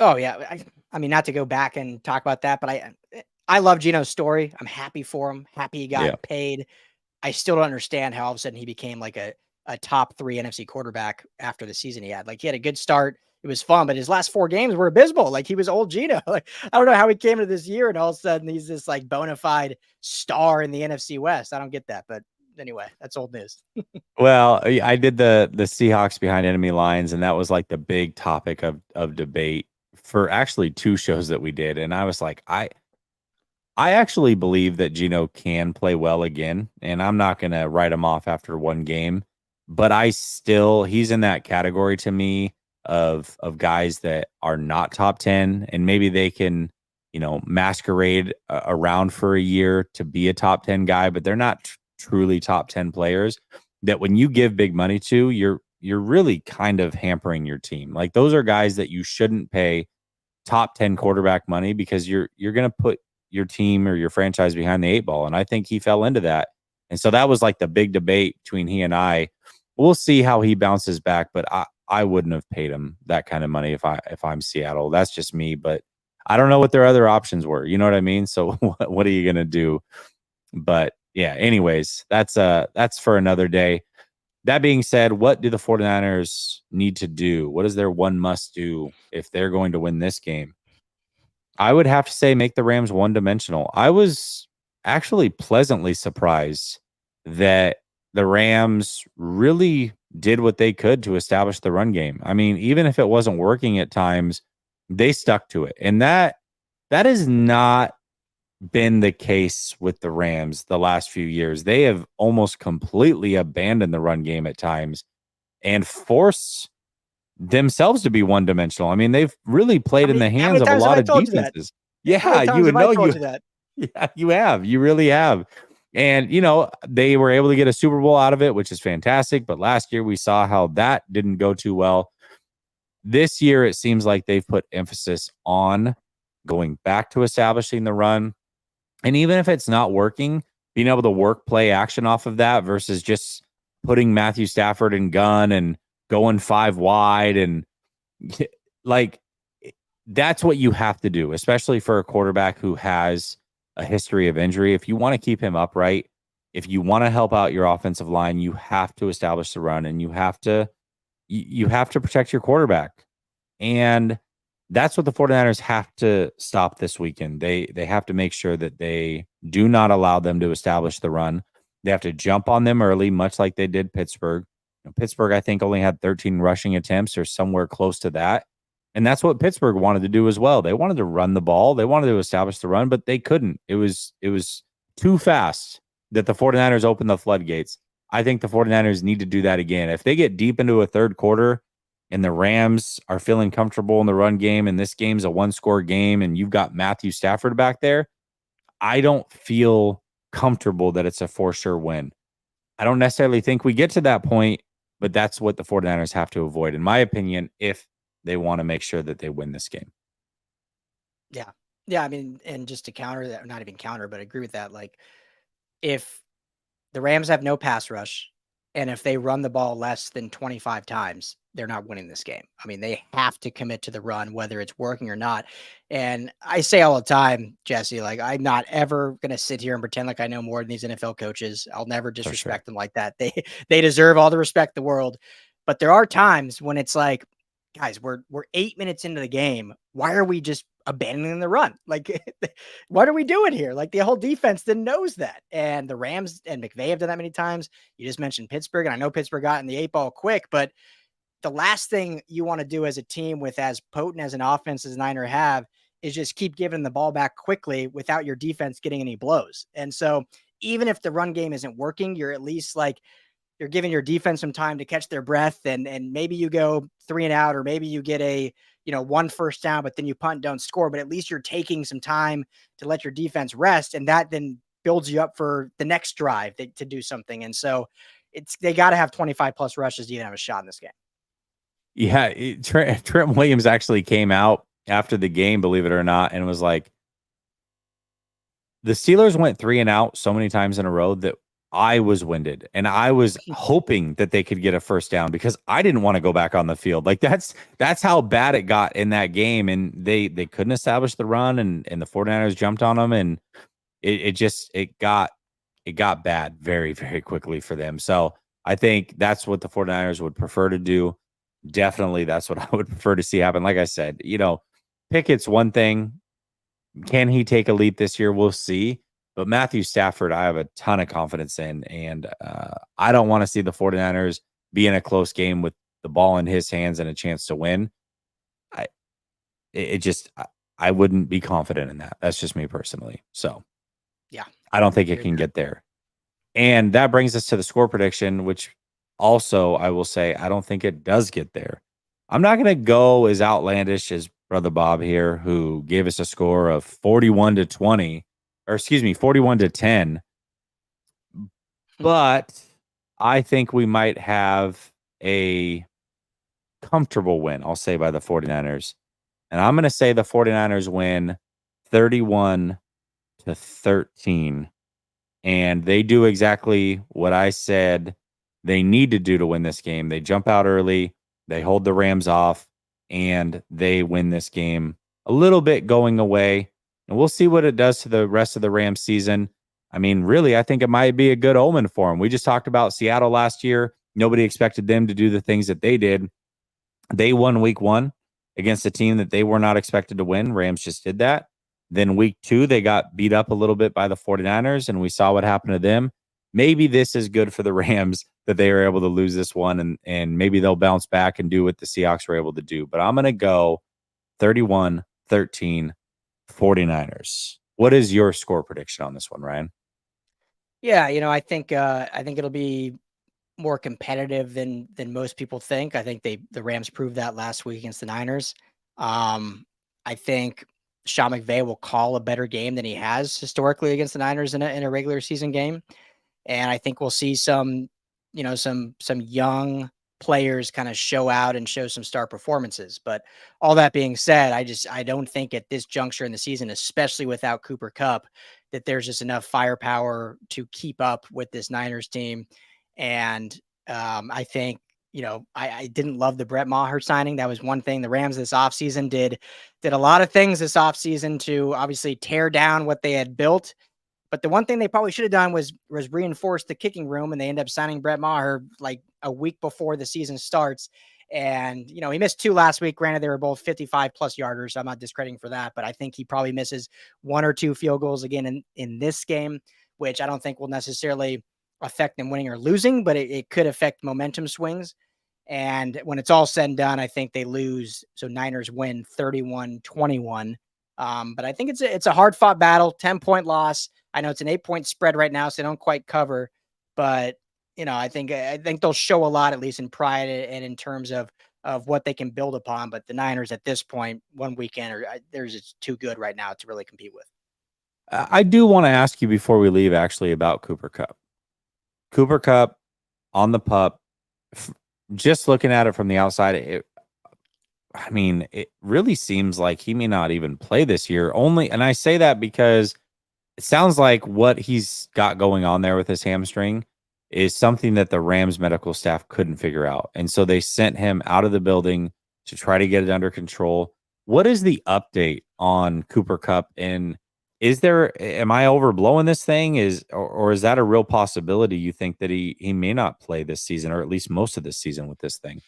Oh yeah. I mean, not to go back and talk about that, but I love Geno's story. I'm happy for him. Happy he got Yeah. paid. I still don't understand how all of a sudden he became like a top 3 NFC quarterback after the season he had. Like, he had a good start. It was fun, but his last 4 games were abysmal. Like, he was old Geno. Like, I don't know how he came into this year and all of a sudden he's this like bona fide star in the NFC West. I don't get that. But anyway, that's old news. Well, I did the Seahawks behind enemy lines, and that was like the big topic of debate for actually 2 shows that we did. And I was like, I actually believe that Geno can play well again, and I'm not going to write him off after 1 game, but he's in that category to me of guys that are not top 10, and maybe they can, masquerade around for a year to be a top 10 guy, but they're not truly top 10 players that when you give big money to, you're really kind of hampering your team. Like, those are guys that you shouldn't pay top 10 quarterback money because you're going to put your team or your franchise behind the 8 ball. And I think he fell into that. And so that was like the big debate between he and I. We'll see how he bounces back, but I wouldn't have paid him that kind of money if I'm Seattle. That's just me, but I don't know what their other options were. You know what I mean? So what are you going to do? But yeah, anyways, that's for another day. That being said, what do the 49ers need to do? What is their one must do if they're going to win this game? I would have to say make the Rams one-dimensional. I was actually pleasantly surprised that the Rams really did what they could to establish the run game. I mean, even if it wasn't working at times, they stuck to it. And that has not been the case with the Rams the last few years. They have almost completely abandoned the run game at times and forced themselves to be one-dimensional. I mean, they've really played in the How hands many of a times have lot I of told you that? defenses. How Yeah, many you times would have I know told you. you that? Yeah, you have. You really have. And, they were able to get a Super Bowl out of it, which is fantastic. But last year we saw how that didn't go too well. This year, it seems like they've put emphasis on going back to establishing the run. And even if it's not working, being able to work play action off of that versus just putting Matthew Stafford in gun and going 5 wide. And like, that's what you have to do, especially for a quarterback who has a history of injury. If you want to keep him upright, if you want to help out your offensive line, you have to establish the run and you have to protect your quarterback. And that's what the 49ers have to stop this weekend. They have to make sure that they do not allow them to establish the run. They have to jump on them early, much like they did Pittsburgh. Pittsburgh, I think, only had 13 rushing attempts or somewhere close to that. And that's what Pittsburgh wanted to do as well. They wanted to run the ball. They wanted to establish the run, but they couldn't. It was too fast that the 49ers opened the floodgates. I think the 49ers need to do that again. If they get deep into a third quarter and the Rams are feeling comfortable in the run game and this game's a 1-score game and you've got Matthew Stafford back there, I don't feel comfortable that it's a for sure win. I don't necessarily think we get to that point, but that's what the 49ers have to avoid, in my opinion, if they want to make sure that they win this game. Yeah. Yeah. I mean, and just to counter that, not even counter, but agree with that. Like, if the Rams have no pass rush, and if they run the ball less than 25 times, they're not winning this game. I mean, they have to commit to the run, whether it's working or not. And I say all the time, Jesse, like, I'm not ever going to sit here and pretend like I know more than these NFL coaches. I'll never disrespect them like that. They deserve all the respect in the world. But there are times when it's like, guys, we're 8 minutes into the game. Why are we just abandoning the run? Like, what are we doing here? Like, the whole defense then knows that. And the Rams and McVay have done that many times. You just mentioned Pittsburgh, and I know Pittsburgh got in the 8 ball quick, but the last thing you want to do as a team with as potent as an offense as Niner have is just keep giving the ball back quickly without your defense getting any blows. And so even if the run game isn't working, you're at least like you're giving your defense some time to catch their breath, and maybe you go 3 and out, or maybe you get a one first down, but then you punt and don't score. But at least you're taking some time to let your defense rest, and that then builds you up for the next drive to do something. And so they got to have 25 plus rushes to even have a shot in this game. Yeah, Trent Williams actually came out after the game, believe it or not, and was like, the Steelers went 3 and out so many times in a row that I was winded, and I was hoping that they could get a first down because I didn't want to go back on the field. Like that's how bad it got in that game, and they couldn't establish the run, and the 49ers jumped on them, and it got bad very, very quickly for them. So I think that's what the 49ers would prefer to do. Definitely, that's what I would prefer to see happen. Like I said, Pickett's one thing. Can he take a leap this year? We'll see. But Matthew Stafford, I have a ton of confidence in. And I don't want to see the 49ers be in a close game with the ball in his hands and a chance to win. I wouldn't be confident in that. That's just me personally. So, yeah, I don't think it can get there. And that brings us to the score prediction, which also I will say I don't think it does get there. I'm not going to go as outlandish as Brother Bob here, who gave us a score of 41-20, or excuse me, 41-10. But I think we might have a comfortable win, I'll say, by the 49ers. And I'm going to say the 49ers win 31-13. And they do exactly what I said they need to do to win this game. They jump out early, they hold the Rams off, and they win this game a little bit going away. And we'll see what it does to the rest of the Rams season. I mean, really, I think it might be a good omen for them. We just talked about Seattle last year. Nobody expected them to do the things that they did. They won week 1 against a team that they were not expected to win. Rams just did that. Then week 2, they got beat up a little bit by the 49ers, and we saw what happened to them. Maybe this is good for the Rams that they were able to lose this one, and maybe they'll bounce back and do what the Seahawks were able to do. But I'm going to go 31-13 49ers. What is your score prediction on this one, Ryan? Yeah, I think it'll be more competitive than most people think. I think the Rams proved that last week against the Niners. I think Sean McVay will call a better game than he has historically against the Niners in a regular season game. And I think we'll see some young players kind of show out and show some star performances. But all that being said, I don't think at this juncture in the season, especially without Cooper Kupp, that there's just enough firepower to keep up with this Niners team. And I think, I didn't love the Brett Maher signing. That was one thing. The Rams this offseason did a lot of things this offseason to obviously tear down what they had built. But the one thing they probably should have done was reinforce the kicking room, and they end up signing Brett Maher like a week before the season starts. And, he missed 2 last week. Granted, they were both 55 plus yarders. I'm not discrediting for that, but I think he probably misses 1 or 2 field goals again in this game, which I don't think will necessarily affect them winning or losing, but it could affect momentum swings. And when it's all said and done, I think they lose. So Niners win 31-21. But I think it's a hard fought battle, 10-point loss. I know it's an 8-point spread right now, so they don't quite cover, but I think they'll show a lot, at least in pride and in terms of what they can build upon. But the Niners at this point, one weekend, they're just too good right now to really compete with. I do want to ask you before we leave, actually, about Cooper Kupp. Cooper Kupp on the pup. Just looking at it from the outside, it really seems like he may not even play this year. And I say that because it sounds like what he's got going on there with his hamstring is something that the Rams medical staff couldn't figure out. And so they sent him out of the building to try to get it under control. What is the update on Cooper Kupp? And am I overblowing this thing? Or is that a real possibility? You think that he may not play this season, or at least most of this season with this thing?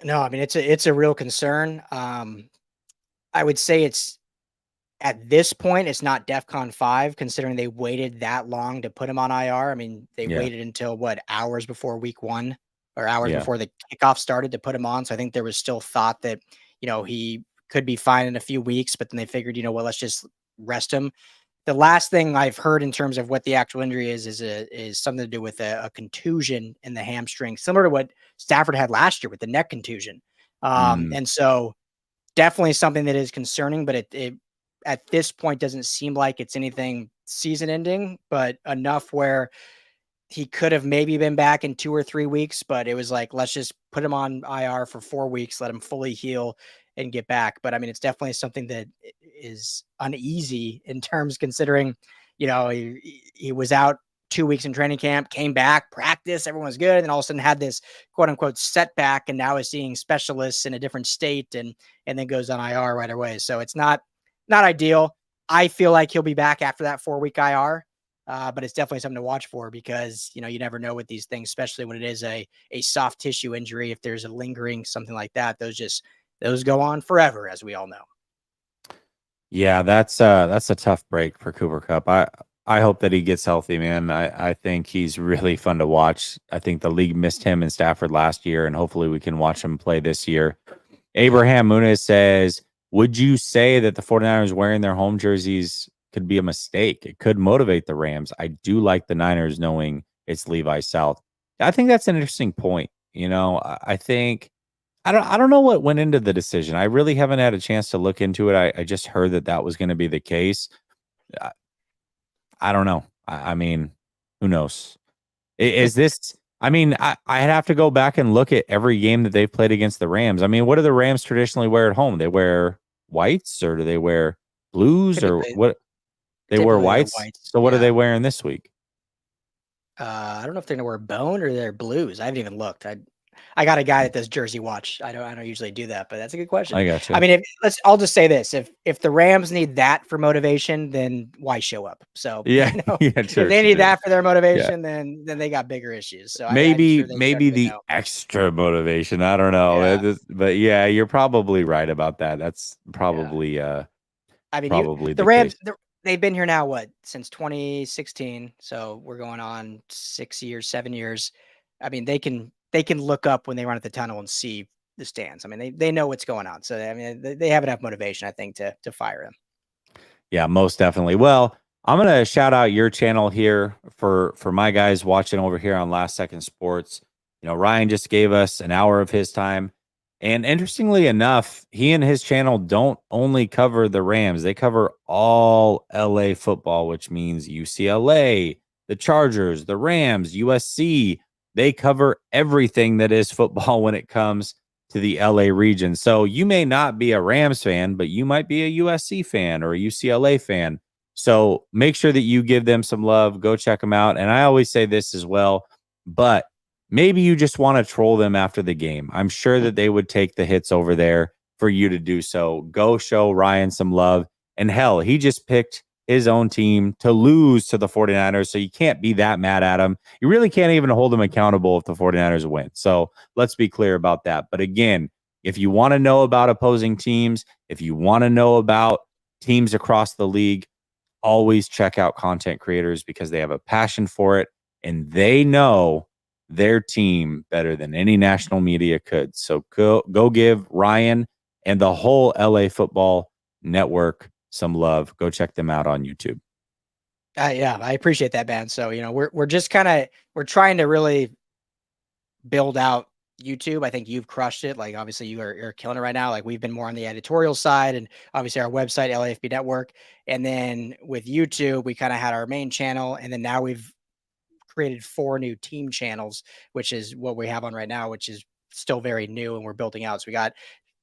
No, I mean, it's a real concern. I would say it's at this point, it's not DEFCON 5, considering they waited that long to put him on IR. I mean, they Yeah. waited until hours before week 1 or hours Yeah. before the kickoff started to put him on. So I think there was still thought that, he could be fine in a few weeks, but then they figured, you know what, let's just rest him. The last thing I've heard in terms of what the actual injury is something to do with a contusion in the hamstring, similar to what Stafford had last year with the neck contusion. Mm. And so definitely something that is concerning, but it at this point doesn't seem like it's anything season ending, but enough where he could have maybe been back in 2 or 3 weeks, but it was like, let's just put him on IR for 4 weeks, let him fully heal and get back. But I mean, it's definitely something that is uneasy in terms considering, you know, he was out 2 weeks in training camp, came back, practice, everyone was good, and then all of a sudden had this quote unquote setback and now is seeing specialists in a different state and then goes on IR right away. So it's not ideal. I feel like he'll be back after that 4-week IR. But it's definitely something to watch for because, you know, you never know with these things, especially when it is a soft tissue injury. If there's a lingering something like that, those go on forever, as we all know. Yeah, that's a tough break for Cooper Cup. I hope that he gets healthy, man. I think he's really fun to watch. I think the league missed him in Stafford last year, and hopefully we can watch him play this year. Abraham Muniz says, would you say that the 49ers wearing their home jerseys could be a mistake? It could motivate the Rams. I do like the Niners knowing it's Levi South. I think that's an interesting point. You know, I think I don't know what went into the decision. I really haven't had a chance to look into it. I just heard that that was going to be the case. I, I don't know. I mean, who knows? Is this? I mean, I'd have to go back and look at every game that they've played against the Rams. I mean, what do the Rams traditionally wear at home? They wear whites or do they wear blues or Typically, what? They wear typically they're whites. whites. So what are Yeah. they wearing this week? I don't know if they're gonna wear bone or they're blues. I haven't even looked. I got a guy that does jersey watch. I don't usually do that, but that's a good question. I I gotcha. mean, I'll just say this. If the Rams need that for motivation, then why show up? So, Yeah, you know, yeah, if true, they true, need true. that for their Yeah, motivation, then they got bigger issues. So I'm maybe sure they maybe definitely the know. extra motivation. I don't know, Yeah, but yeah, you're probably right about that. That's yeah. I mean, probably the the Rams, case. they've been here now, what, since 2016. So we're going on 6 years, 7 years. I mean, they can look up when they run at the tunnel and see the stands. I mean, they know what's going on. So I mean, they have enough motivation, I think, to fire him. Yeah, most definitely. Well, I'm gonna shout out your channel here for my guys watching over here on Last Second Sports. You know, Ryan just gave us an hour of his time. And interestingly enough, he and his channel don't only cover the Rams, they cover all LA football, which means UCLA, the Chargers, the Rams, USC. They cover everything that is football when it comes to the LA region. So you may not be a Rams fan, but you might be a USC fan or a UCLA fan. So make sure that you give them some love. Go check them out. And I always say this as well, but maybe you just want to troll them after the game. I'm sure that they would take the hits over there for you to do so. Go show Ryan some love. And hell, he just picked his own team to lose to the 49ers. So you can't be that mad at him. You really can't even hold him accountable if the 49ers win. So let's be clear about that. But again, if you want to know about opposing teams, if you want to know about teams across the league, always check out content creators because they have a passion for it and they know their team better than any national media could. So go give Ryan and the whole LA football network some love. Go check them out on YouTube. Yeah, I appreciate that, man. So, you know, we're just we're trying to really build out YouTube. I think you've crushed it. Like, obviously, you're killing it right now. Like, we've been more on the editorial side, and obviously our website, LAFB Network. And then with YouTube, we kind of had our main channel, and then now we've created 4 new team channels, which is what we have on right now, which is still very new, and we're building out. So we got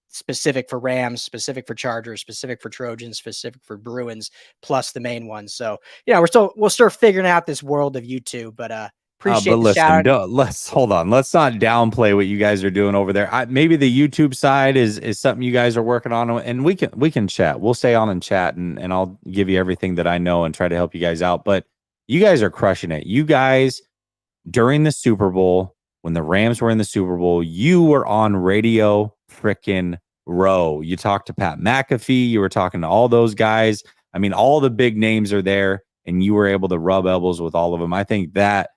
specific for Rams, specific for Chargers, specific for Trojans, specific for Bruins, plus the main one. So, you know, we'll start figuring out this world of YouTube, but But appreciate the shout listen, out. let's hold on. Let's not downplay what you guys are doing over there. Maybe the YouTube side is something you guys are working on, and we can chat. We'll stay on and chat, and I'll give you everything that I know and try to help you guys out. But you guys are crushing it. You guys during the Super Bowl, when the Rams were in the Super Bowl, you were on Radio Frickin' Row. You talked to Pat McAfee. You were talking to all those guys. I mean, all the big names are there, and you were able to rub elbows with all of them. I think that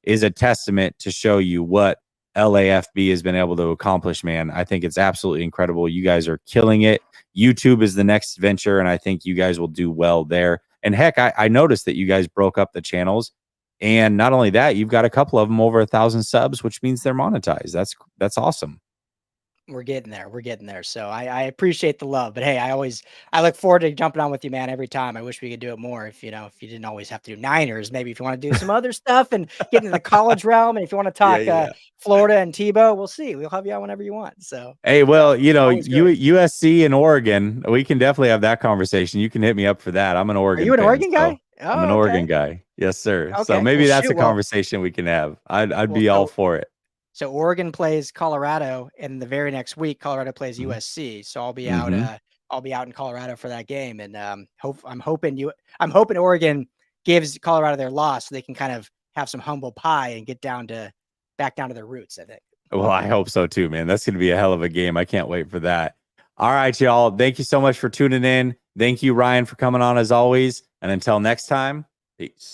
is a testament to show you what LAFB has been able to accomplish, man. I think it's absolutely incredible. You guys are killing it. YouTube is the next venture, and I think you guys will do well there. And heck, I noticed that you guys broke up the channels. And not only that, you've got a couple of them over 1,000 subs, which means they're monetized. That's awesome. We're getting there. We're getting there. So I appreciate the love, but hey, I look forward to jumping on with you, man, every time. I wish we could do it more. If you didn't always have to do Niners, maybe if you want to do some other stuff and get into the college realm, and if you want to talk Florida and Tebow, we'll see. We'll have you on whenever you want. So hey, well, USC and Oregon, we can definitely have that conversation. You can hit me up for that. I'm an Oregon. Are you an fan, Oregon guy? So I'm an Oregon guy. Yes, sir. Okay. So maybe that's a conversation we can have. I'd be all for it. So Oregon plays Colorado, and the very next week, Colorado plays USC. So I'll be out. I'll be out in Colorado for that game, and I'm hoping Oregon gives Colorado their loss so they can kind of have some humble pie and get back down to their roots, I think. Well, I hope so too, man. That's going to be a hell of a game. I can't wait for that. All right, y'all. Thank you so much for tuning in. Thank you, Ryan, for coming on as always. And until next time, peace.